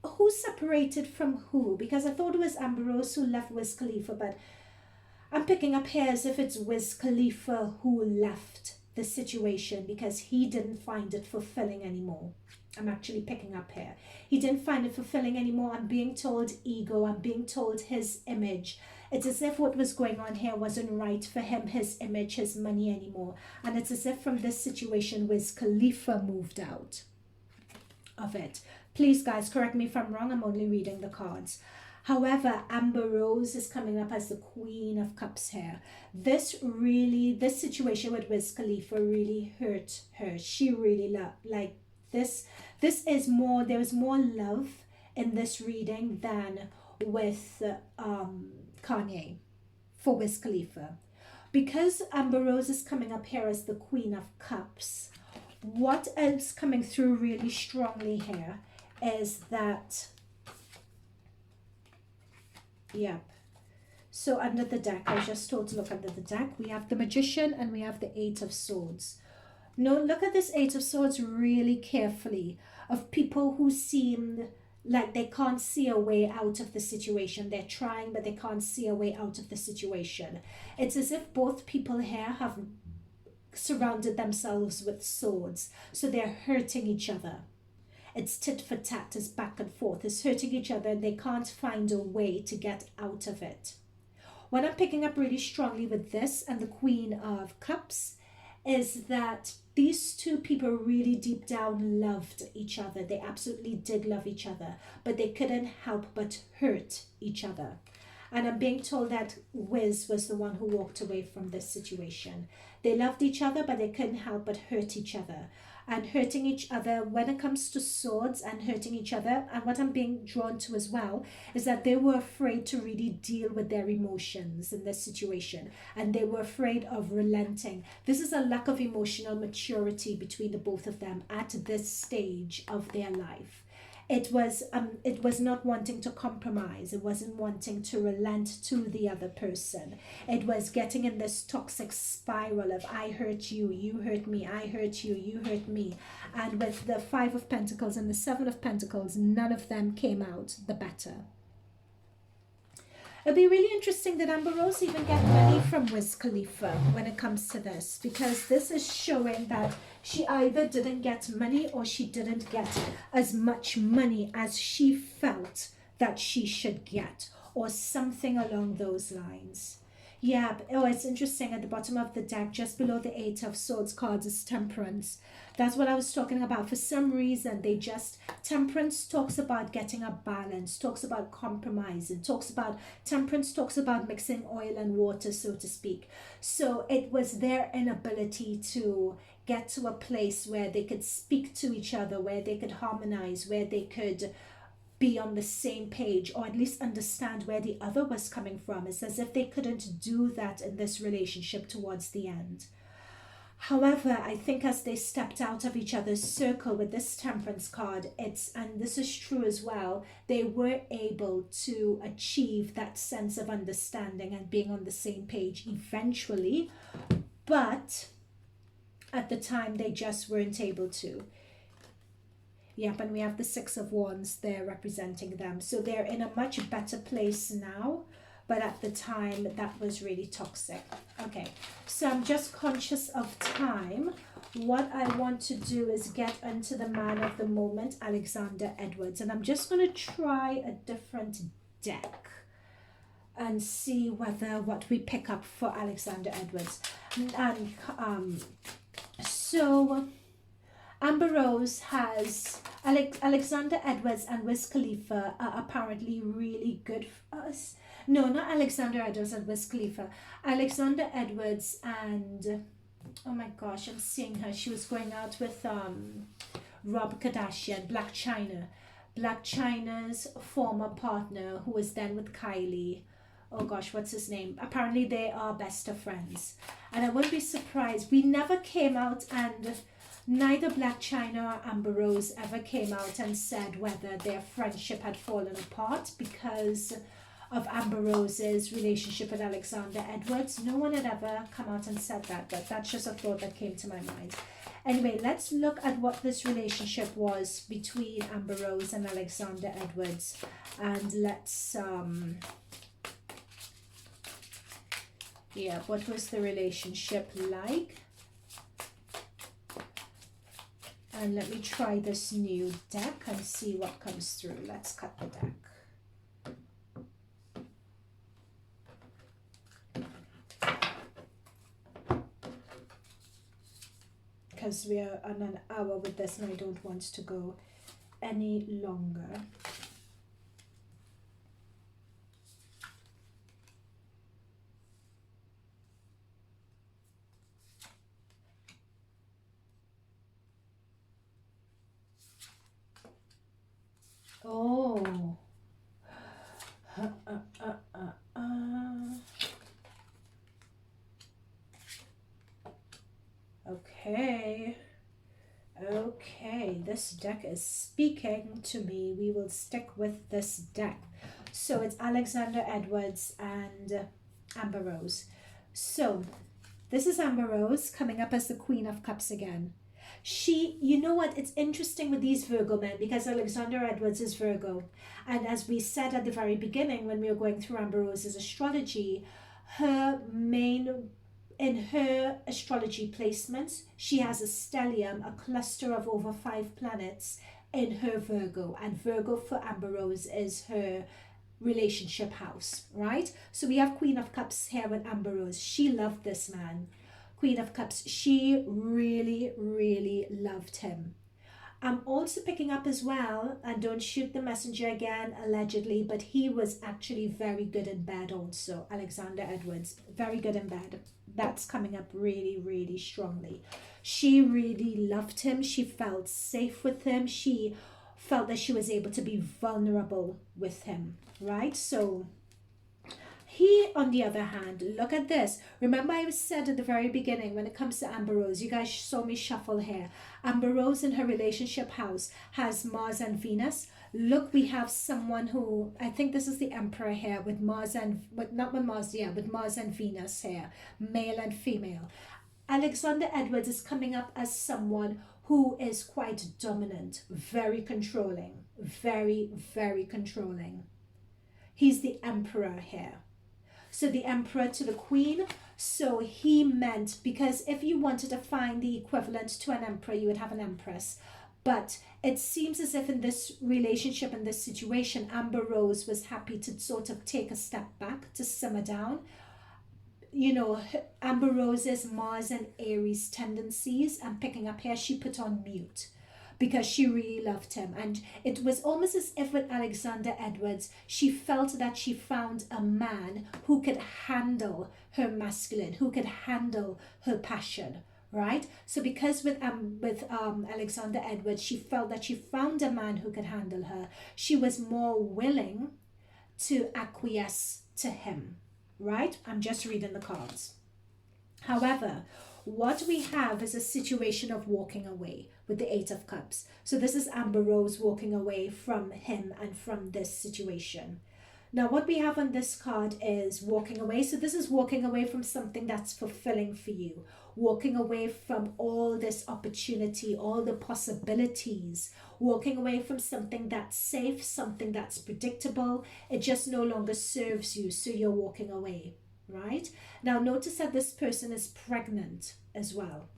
who separated from who? Because I thought it was Amber Rose who left Wiz Khalifa, but I'm picking up here as if it's Wiz Khalifa who left the situation because he didn't find it fulfilling anymore. I'm actually picking up here. He didn't find it fulfilling anymore. I'm being told ego. I'm being told his image. It's as if what was going on here wasn't right for him, his image, his money anymore. And it's as if from this situation, Wiz Khalifa moved out of it. Please, guys, correct me if I'm wrong. I'm only reading the cards. However, Amber Rose is coming up as the Queen of Cups here. This situation with Wiz Khalifa really hurt her. She really loved, like, this is more, there was more love in this reading than with Kanye for Wiz Khalifa. Because Amber Rose is coming up here as the Queen of Cups, what else coming through really strongly here is that, yep. So under the deck, I was just told to look under the deck. We have the Magician and we have the Eight of Swords. No, look at this Eight of Swords really carefully, of people who seem like they can't see a way out of the situation. They're trying, but they can't see a way out of the situation. It's as if both people here have surrounded themselves with swords, so they're hurting each other. It's tit for tat, it's back and forth, it's hurting each other, and they can't find a way to get out of it. What I'm picking up really strongly with this and the Queen of Cups is that these two people really deep down loved each other. They absolutely did love each other, but they couldn't help but hurt each other. And I'm being told that Wiz was the one who walked away from this situation. They loved each other, but they couldn't help but hurt each other. And hurting each other when it comes to swords and hurting each other, and what I'm being drawn to as well is that they were afraid to really deal with their emotions in this situation, and they were afraid of relenting. This is a lack of emotional maturity between the both of them at this stage of their life. it was not wanting to compromise. It wasn't wanting to relent to the other person. It was getting in this toxic spiral of I hurt you, you hurt me, I hurt you, you hurt me. And with the Five of Pentacles and the Seven of Pentacles, none of them came out the better. It'll be really interesting that Amber Rose even get money from Wiz Khalifa when it comes to this, because this is showing that she either didn't get money or she didn't get as much money as she felt that she should get, or something along those lines. Yeah, oh, it's interesting. At the bottom of the deck, just below the Eight of Swords cards, is Temperance. That's what I was talking about. For some reason, Temperance talks about getting a balance, talks about compromising, Temperance talks about mixing oil and water, so to speak. So it was their inability to get to a place where they could speak to each other, where they could harmonize, where they could be on the same page, or at least understand where the other was coming from. It's as if they couldn't do that in this relationship towards the end. However, I think as they stepped out of each other's circle with this Temperance card, and this is true as well, they were able to achieve that sense of understanding and being on the same page eventually, but at the time they just weren't able to. Yep, and we have the Six of Wands there representing them. So they're in a much better place now, but at the time that was really toxic. Okay, so I'm just conscious of time. What I want to do is get into the man of the moment, Alexander Edwards, and I'm just going to try a different deck and see what we pick up for Alexander Edwards. And so Amber Rose has Alexander Edwards and Wiz Khalifa are apparently really good for us. No, not Alexander Edwards and Wiz Khalifa. Alexander Edwards and, oh my gosh, I'm seeing her. She was going out with Rob Kardashian, Black China. Black China's former partner, who was then with Kylie. Oh gosh, what's his name? Apparently they are best of friends. And I wouldn't be surprised. We never came out, and neither Black China or Amber Rose ever came out and said whether their friendship had fallen apart because of Amber Rose's relationship with Alexander Edwards. No one had ever come out and said that, but that's just a thought that came to my mind. Anyway, let's look at what this relationship was between Amber Rose and Alexander Edwards. And let's, yeah, what was the relationship like? And let me try this new deck and see what comes through. Let's cut the deck. Because we are on an hour with this and I don't want to go any longer. Oh. Okay, this deck is speaking to me. We will stick with this deck. So it's Alexander Edwards and Amber Rose. So this is Amber Rose coming up as the Queen of Cups again. You know what, it's interesting with these Virgo men because Alexander Edwards is Virgo. And as we said at the very beginning when we were going through Amber Rose's astrology, in her astrology placements, she has a stellium, a cluster of over 5 planets in her Virgo. And Virgo for Amber Rose is her relationship house, right? So we have Queen of Cups here with Amber Rose. She loved this man. Queen of Cups, she really, really loved him. I'm also picking up as well, and don't shoot the messenger again, allegedly, but he was actually very good in bed also, Alexander Edwards, very good in bed. That's coming up really, really strongly. She really loved him. She felt safe with him. She felt that she was able to be vulnerable with him, right? So he, on the other hand, look at this. Remember I said at the very beginning, when it comes to Amber Rose, you guys saw me shuffle here. Amber Rose in her relationship house has Mars and Venus. Look, we have someone who, I think this is the Emperor here with Mars and, with Mars and Venus here, male and female. Alexander Edwards is coming up as someone who is quite dominant, very controlling, very, very controlling. He's the Emperor here. So the Emperor to the Queen. So he meant, because if you wanted to find the equivalent to an Emperor, you would have an Empress. But it seems as if in this relationship, in this situation, Amber Rose was happy to sort of take a step back, to simmer down. You know, Amber Rose's Mars and Aries tendencies, and picking up here, she put on mute because she really loved him. And it was almost as if with Alexander Edwards, she felt that she found a man who could handle her masculine, who could handle her passion, right? So because with Alexander Edwards, she felt that she found a man who could handle her, she was more willing to acquiesce to him, right? I'm just reading the cards. However, what we have is a situation of walking away with the Eight of Cups. So this is Amber Rose walking away from him and from this situation. Now what we have on this card is walking away. So this is walking away from something that's fulfilling for you. Walking away from all this opportunity, all the possibilities. Walking away from something that's safe, something that's predictable. It just no longer serves you, so you're walking away, right? Now notice that this person is pregnant as well.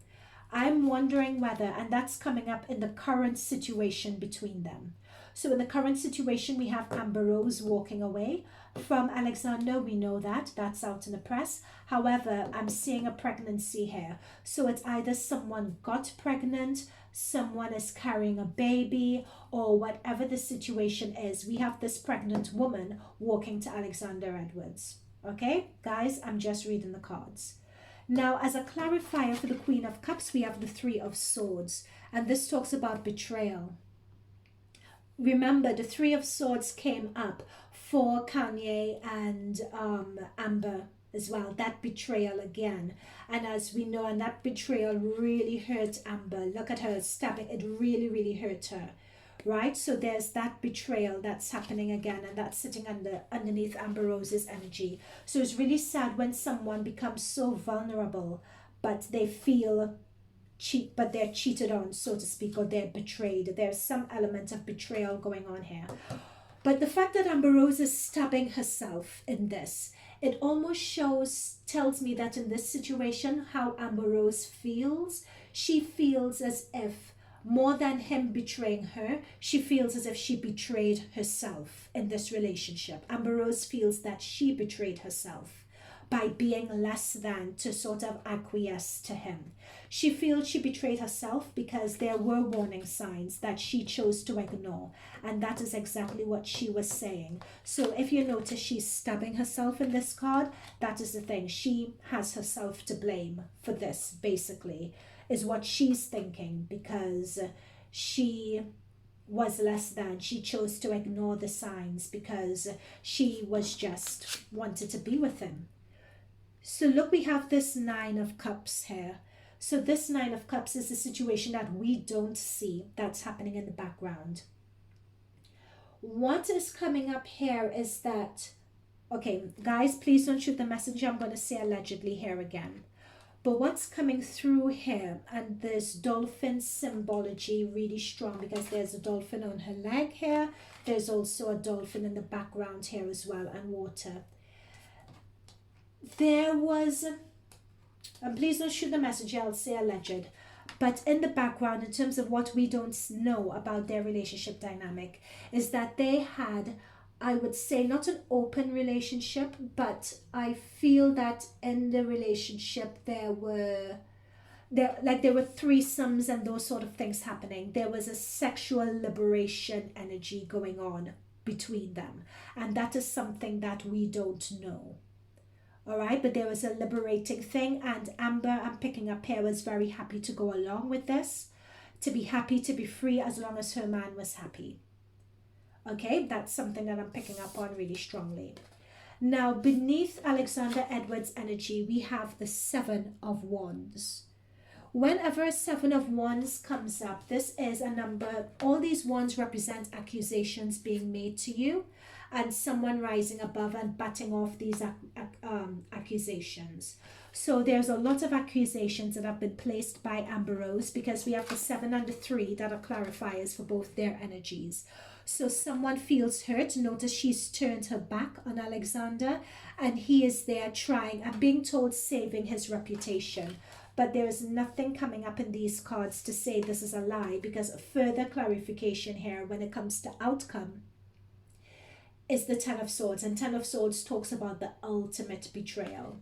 I'm wondering whether, and that's coming up in the current situation between them. So in the current situation, we have Amber Rose walking away from Alexander. We know that. That's out in the press. However, I'm seeing a pregnancy here. So it's either someone got pregnant, someone is carrying a baby, or whatever the situation is. We have this pregnant woman walking to Alexander Edwards. Okay, guys, I'm just reading the cards. Now, as a clarifier for the Queen of Cups, we have the Three of Swords. And this talks about betrayal. Remember, the Three of Swords came up for Kanye and Amber as well. That betrayal again. And as we know, and that betrayal really hurt Amber. Look at her stabbing. It really, really hurt her. Right? So there's that betrayal that's happening again, and that's sitting underneath Amber Rose's energy. So it's really sad when someone becomes so vulnerable, but they feel but they're cheated on, so to speak, or they're betrayed. There's some element of betrayal going on here. But the fact that Amber Rose is stabbing herself in this, it almost tells me that in this situation, how Amber Rose feels, she feels as if, more than him betraying her, she feels as if she betrayed herself in this relationship. Amber Rose feels that she betrayed herself by being less than to sort of acquiesce to him. She feels she betrayed herself because there were warning signs that she chose to ignore. And that is exactly what she was saying. So if you notice, she's stabbing herself in this card. That is the thing. She has herself to blame for this, basically, is what she's thinking, because she was less than. She chose to ignore the signs because she was just wanted to be with him. So look, we have this Nine of Cups here. So this Nine of Cups is a situation that we don't see, that's happening in the background. What is coming up here is that, okay, guys, please don't shoot the messenger. I'm going to say allegedly here again. But what's coming through here, and this dolphin symbology really strong, because there's a dolphin on her leg here. There's also a dolphin in the background here as well, and water. There was, and please don't shoot the message, I'll say alleged, but in the background, in terms of what we don't know about their relationship dynamic, is that they had, I would say, not an open relationship, but I feel that in the relationship there were threesomes and those sort of things happening. There was a sexual liberation energy going on between them, and that is something that we don't know. All right, but there was a liberating thing, and Amber, I'm picking up here, was very happy to go along with this, to be happy, to be free, as long as her man was happy. Okay, that's something that I'm picking up on really strongly. Now, beneath Alexander Edwards' energy, we have the Seven of Wands. Whenever a Seven of Wands comes up, this is a number, all these wands represent accusations being made to you and someone rising above and batting off these accusations. So there's a lot of accusations that have been placed by Amber Rose, because we have the 7 and the 3 that are clarifiers for both their energies. So someone feels hurt. Notice she's turned her back on Alexander, and he is there trying and being told saving his reputation. But there is nothing coming up in these cards to say this is a lie, because further clarification here when it comes to outcome is the Ten of Swords. And Ten of Swords talks about the ultimate betrayal,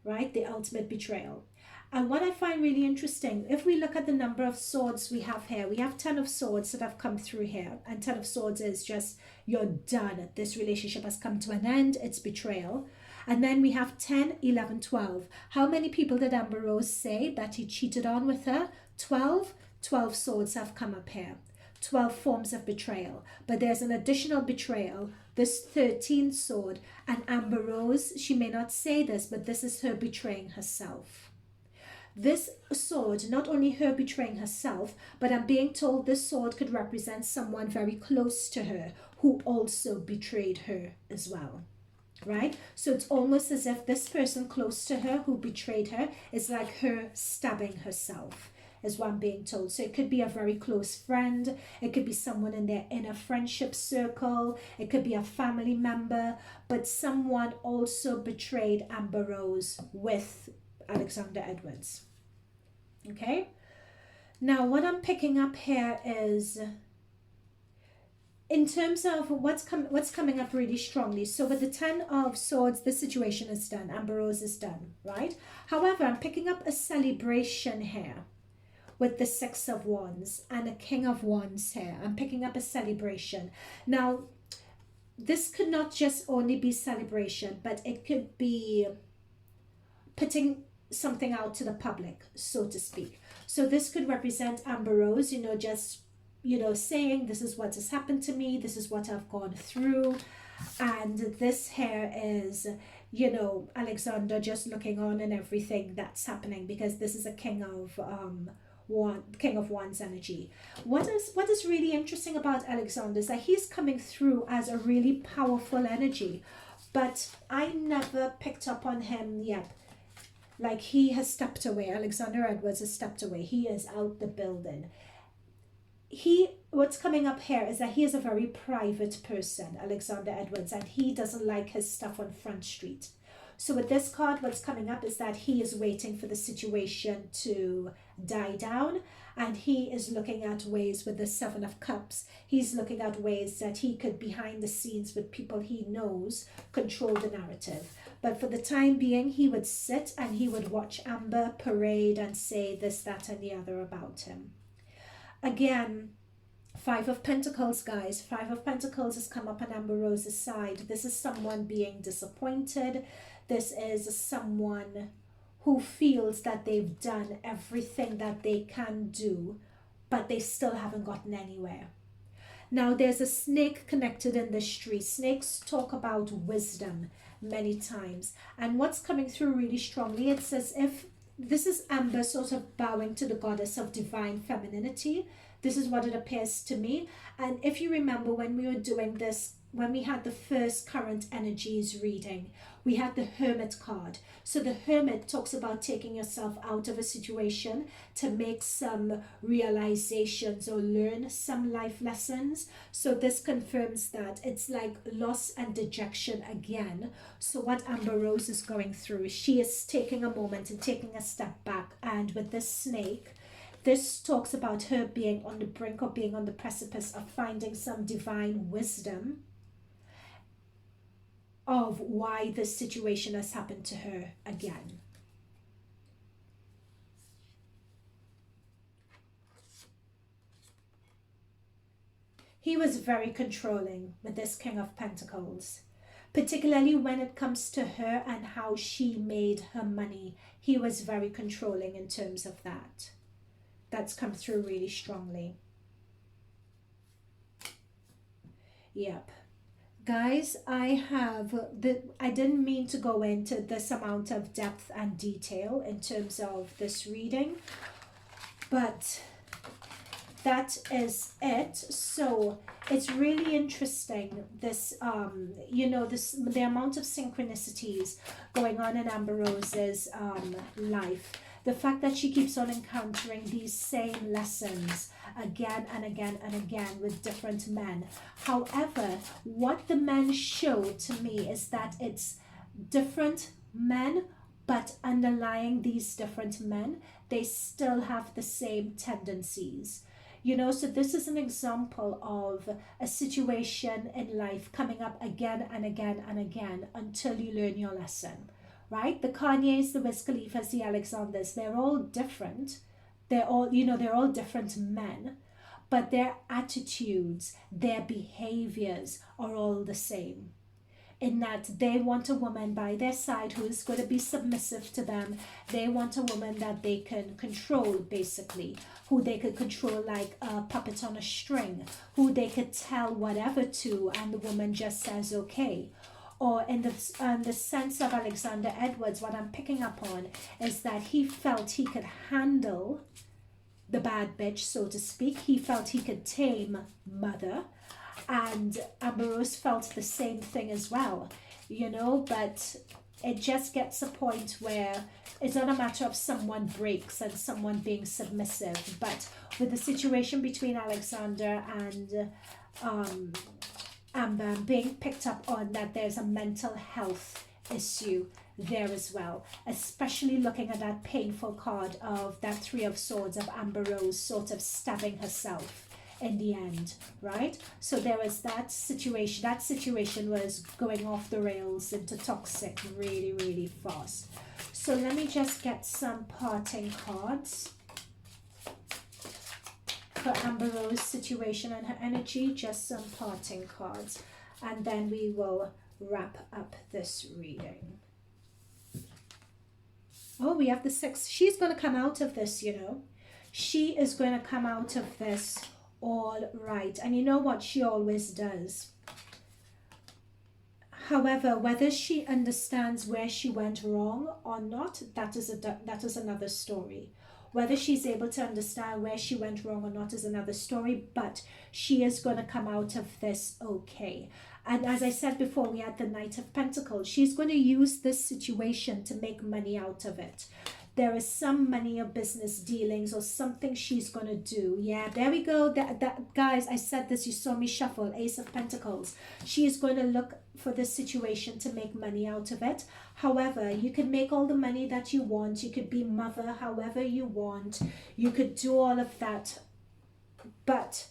right? The ultimate betrayal. And what I find really interesting, if we look at the number of swords we have here, we have 10 of swords that have come through here. And 10 of swords is just, you're done. This relationship has come to an end. It's betrayal. And then we have 10, 11, 12. How many people did Amber Rose say that he cheated on with her? 12. 12 swords have come up here. 12 forms of betrayal. But there's an additional betrayal, this 13th sword. And Amber Rose, she may not say this, but this is her betraying herself. This sword, not only her betraying herself, but I'm being told this sword could represent someone very close to her who also betrayed her as well. Right? So it's almost as if this person close to her who betrayed her is like her stabbing herself, is what I'm being told. So it could be a very close friend. It could be someone in their inner friendship circle. It could be a family member. But someone also betrayed Amber Rose with Alexander Edwards. Okay? Now what I'm picking up here is, in terms of what's coming up really strongly. So with the 10 of swords, the situation is done. Amber Rose is done, right? However, I'm picking up a celebration here with the 6 of wands and a king of wands here. I'm picking up a celebration. Now, this could not just only be celebration, but it could be putting something out to the public, so to speak. So this could represent Amber Rose, just saying, this is what has happened to me, this is what I've gone through. And this here is, Alexander just looking on and everything that's happening, because this is a king of wands energy. What is really interesting about Alexander is that he's coming through as a really powerful energy, but I never picked up on him yet. Like, he has stepped away. Alexander Edwards has stepped away. He is out the building. What's coming up here is that he is a very private person, Alexander Edwards, and he doesn't like his stuff on Front Street. So with this card, what's coming up is that he is waiting for the situation to die down, and he is looking at ways with the 7 of Cups. He's looking at ways that he could, behind the scenes with people he knows, control the narrative. But for the time being, he would sit and he would watch Amber parade and say this, that, and the other about him. Again, 5 of Pentacles, guys. 5 of Pentacles has come up on Amber Rose's side. This is someone being disappointed. This is someone who feels that they've done everything that they can do, but they still haven't gotten anywhere. Now, there's a snake connected in this tree. Snakes talk about wisdom many times. And what's coming through really strongly, it's as if this is Amber sort of bowing to the goddess of divine femininity. This is what it appears to me. And if you remember when we were doing this, when we had the first current energies reading, we had the Hermit card. So the Hermit talks about taking yourself out of a situation to make some realizations or learn some life lessons. So this confirms that it's like loss and dejection again. So what Amber Rose is going through, she is taking a moment and taking a step back. And with this snake, this talks about her being on the brink or being on the precipice of finding some divine wisdom of why this situation has happened to her again. He was very controlling with this King of Pentacles, particularly when it comes to her and how she made her money. He was very controlling in terms of that. That's come through really strongly. Yep. Guys, I didn't mean to go into this amount of depth and detail in terms of this reading, but that is it. So it's really interesting, this the amount of synchronicities going on in Amber Rose's life. The fact that she keeps on encountering these same lessons again and again and again with different men. However, what the men show to me is that it's different men, but underlying these different men, they still have the same tendencies. So this is an example of a situation in life coming up again and again and again until you learn your lesson, right? The Kanyes, the Wiz Khalifas, the Alexanders, they're all different. They're all different men, but their attitudes, their behaviors are all the same, in that they want a woman by their side who is going to be submissive to them. They want a woman that they can control, basically, who they could control like a puppet on a string, who they could tell whatever to, and the woman just says okay. Or in the sense of Alexander Edwards, what I'm picking up on is that he felt he could handle the bad bitch, so to speak. He felt he could tame Mother, and Amber Rose felt the same thing as well, but it just gets a point where it's not a matter of someone breaks and someone being submissive, but with the situation between Alexander and Amber being picked up on, that there's a mental health issue there as well, especially looking at that painful card of that Three of Swords of Amber Rose sort of stabbing herself in the end, right? So there was that situation. That situation was going off the rails into toxic really, really fast. So let me just get some parting cards for Amber Rose's situation and her energy, just some parting cards, and then we will wrap up this reading. Oh, we have the Six. She's going to come out of this, She is going to come out of this all right. And you know what? She always does. However, whether she understands where she went wrong or not, that is another story. Whether she's able to understand where she went wrong or not is another story, but she is going to come out of this okay. And as I said before, we had the Knight of Pentacles. She's going to use this situation to make money out of it. There is some money or business dealings or something she's going to do. Yeah, there we go. That guys, I said this, you saw me shuffle, Ace of Pentacles. She is going to look for this situation to make money out of it. However, you can make all the money that you want. You could be Mother however you want. You could do all of that. But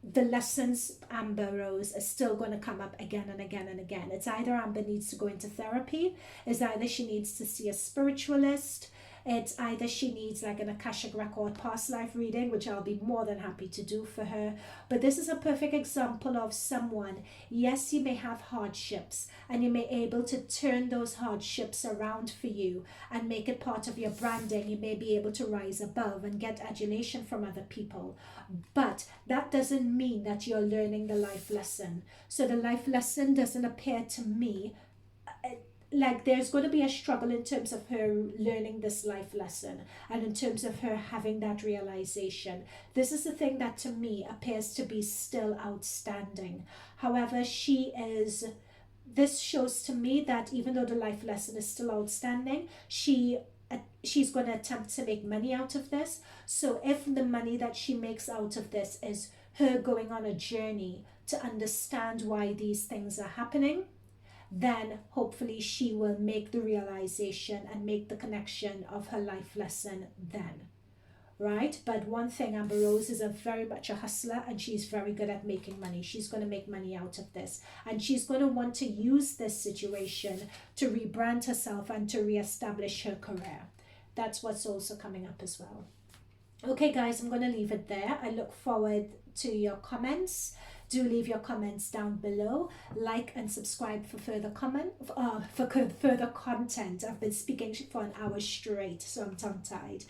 the lessons, Amber Rose, are still going to come up again and again and again. It's either Amber needs to go into therapy. It's either she needs to see a spiritualist. It's either she needs like an Akashic record past life reading, which I'll be more than happy to do for her. But this is a perfect example of someone, yes, you may have hardships and you may be able to turn those hardships around for you and make it part of your branding. You may be able to rise above and get adulation from other people. But that doesn't mean that you're learning the life lesson. So the life lesson doesn't appear to me like there's going to be a struggle in terms of her learning this life lesson and in terms of her having that realization. This is the thing that to me appears to be still outstanding. However, this shows to me that even though the life lesson is still outstanding, she's going to attempt to make money out of this. So if the money that she makes out of this is her going on a journey to understand why these things are happening, then hopefully she will make the realization and make the connection of her life lesson then, right? But one thing, Amber Rose is very much a hustler and she's very good at making money. She's going to make money out of this, and she's going to want to use this situation to rebrand herself and to reestablish her career. That's what's also coming up as well. Okay guys, I'm going to leave it there. I look forward to your comments. Do leave your comments down below. Like and subscribe for further further content. I've been speaking for an hour straight, so I'm tongue-tied.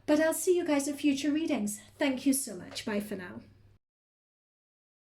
But I'll see you guys in future readings. Thank you so much. Bye for now.